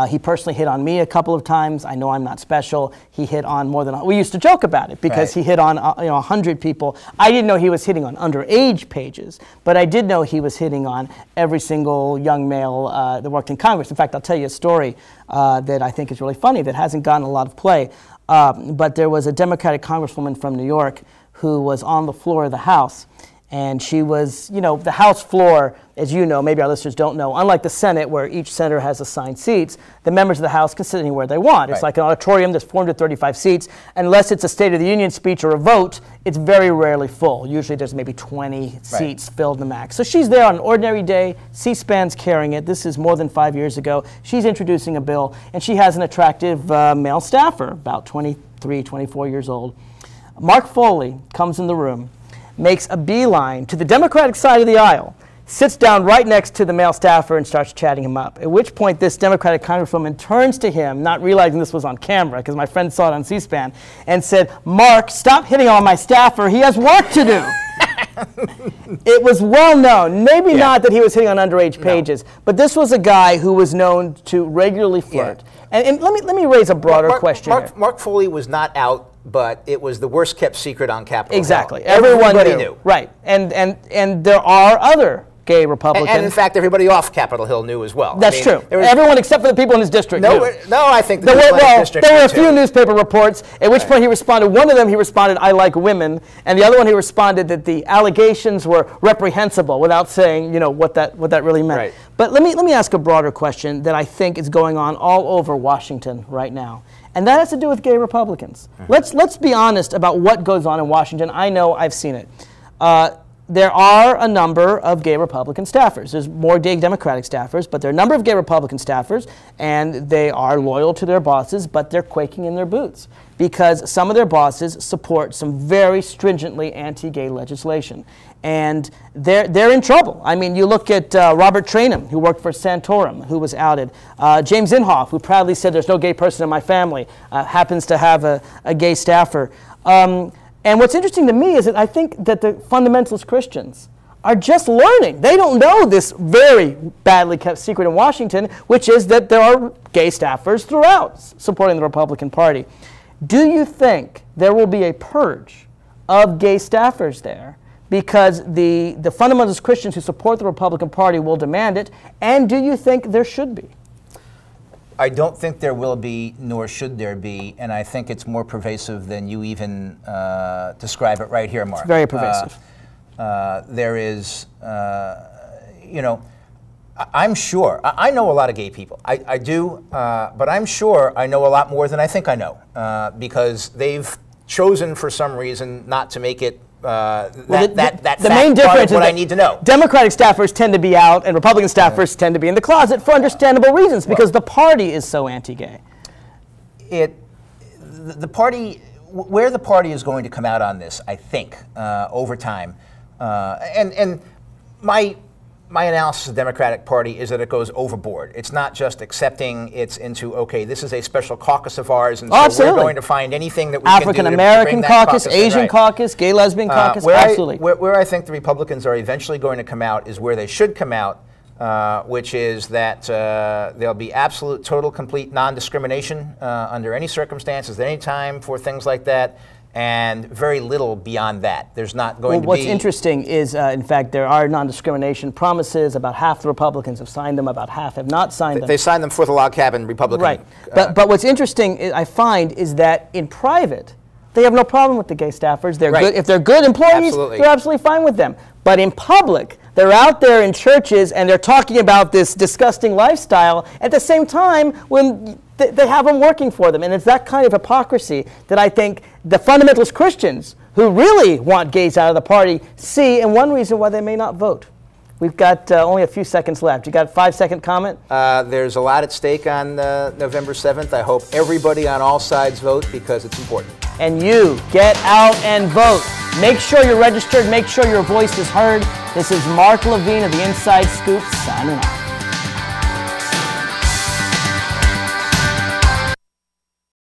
He personally hit on me a couple of times. I know I'm not special. He hit on more than we used to joke about it because he hit on 100 people. I didn't know he was hitting on underage pages, but I did know he was hitting on every single young male that worked in Congress. In fact, I'll tell you a story that I think is really funny that hasn't gotten a lot of play. But there was a Democratic congresswoman from New York who was on the floor of the House. And she was, you know, the House floor, as you know, maybe our listeners don't know, unlike the Senate where each senator has assigned seats, the members of the House can sit anywhere they want. It's like an auditorium, there's 435 seats. Unless it's a State of the Union speech or a vote, it's very rarely full. Usually there's maybe 20 seats filled the max. So she's there on an ordinary day, C-SPAN's carrying it. This is more than 5 years ago. She's introducing a bill, and she has an attractive male staffer, about 23, 24 years old. Mark Foley comes in the room, makes a beeline to the Democratic side of the aisle, sits down right next to the male staffer and starts chatting him up, at which point this Democratic congresswoman turns to him, not realizing this was on camera, because my friend saw it on C-SPAN, and said, "Mark, stop hitting on my staffer. He has work to do." It was well known, maybe not that he was hitting on underage pages, but this was a guy who was known to regularly flirt. And let me raise a broader question here. Mark Foley was not out, but it was the worst kept secret on Capitol Hill. Exactly. Everybody knew. Right. And there are other gay Republicans. And in fact, everybody off Capitol Hill knew as well. That's true. Everyone except for the people in his district knew. No, I think there were a few newspaper reports, at which point he responded. One of them he responded, "I like women," and the other one he responded that the allegations were reprehensible, without saying, you know, what that really meant. Right. But let me ask a broader question that I think is going on all over Washington right now. And that has to do with gay Republicans. Let's be honest about what goes on in Washington. I know, I've seen it. There are a number of gay Republican staffers. There's more gay Democratic staffers, but there are a number of gay Republican staffers, and they are loyal to their bosses, but they're quaking in their boots because some of their bosses support some very stringently anti-gay legislation. And they're in trouble. I mean, you look at Robert Traynham, who worked for Santorum, who was outed. James Inhofe, who proudly said there's no gay person in my family, happens to have a gay staffer. And what's interesting to me is that I think that the fundamentalist Christians are just learning. They don't know this very badly kept secret in Washington, which is that there are gay staffers throughout supporting the Republican Party. Do you think there will be a purge of gay staffers there because the fundamentalist Christians who support the Republican Party will demand it? And do you think there should be? I don't think there will be, nor should there be, and I think it's more pervasive than you even describe it right here, Mark. It's very pervasive. There is, you know, I'm sure, I know a lot of gay people. I do, but I'm sure I know a lot more than I think I know, because they've chosen for some reason not to make it the main difference is what I need to know. Democratic staffers tend to be out, and Republican staffers tend to be in the closet for understandable reasons, because the party is so anti-gay. The party, where the party is going to come out on this, I think, over time, and my analysis of the Democratic Party is that it goes overboard. It's not just accepting it's into, okay, this is a special caucus of ours, and so we're going to find anything that we can do to bring that African-American caucus, Asian caucus, gay lesbian caucus, absolutely. Where I think the Republicans are eventually going to come out is where they should come out, which is that there'll be absolute, total, complete non-discrimination under any circumstances, at any time for things like that. And very little beyond that. There's not going to be... What's interesting is, in fact, there are non-discrimination promises. About half the Republicans have signed them. About half have not signed them. They signed them for the log cabin Republican. Right. But what's interesting, I find, is that in private, they have no problem with the gay staffers. They're good. If they're good employees, they're absolutely fine with them. But in public, they're out there in churches and they're talking about this disgusting lifestyle. At the same time, when they have them working for them. And it's that kind of hypocrisy that I think the fundamentalist Christians who really want gays out of the party see, and one reason why they may not vote. We've got only a few seconds left. You got a 5-second comment? There's a lot at stake on November 7th. I hope everybody on all sides vote because it's important. And you, get out and vote. Make sure you're registered. Make sure your voice is heard. This is Mark Levine of The Inside Scoop signing off.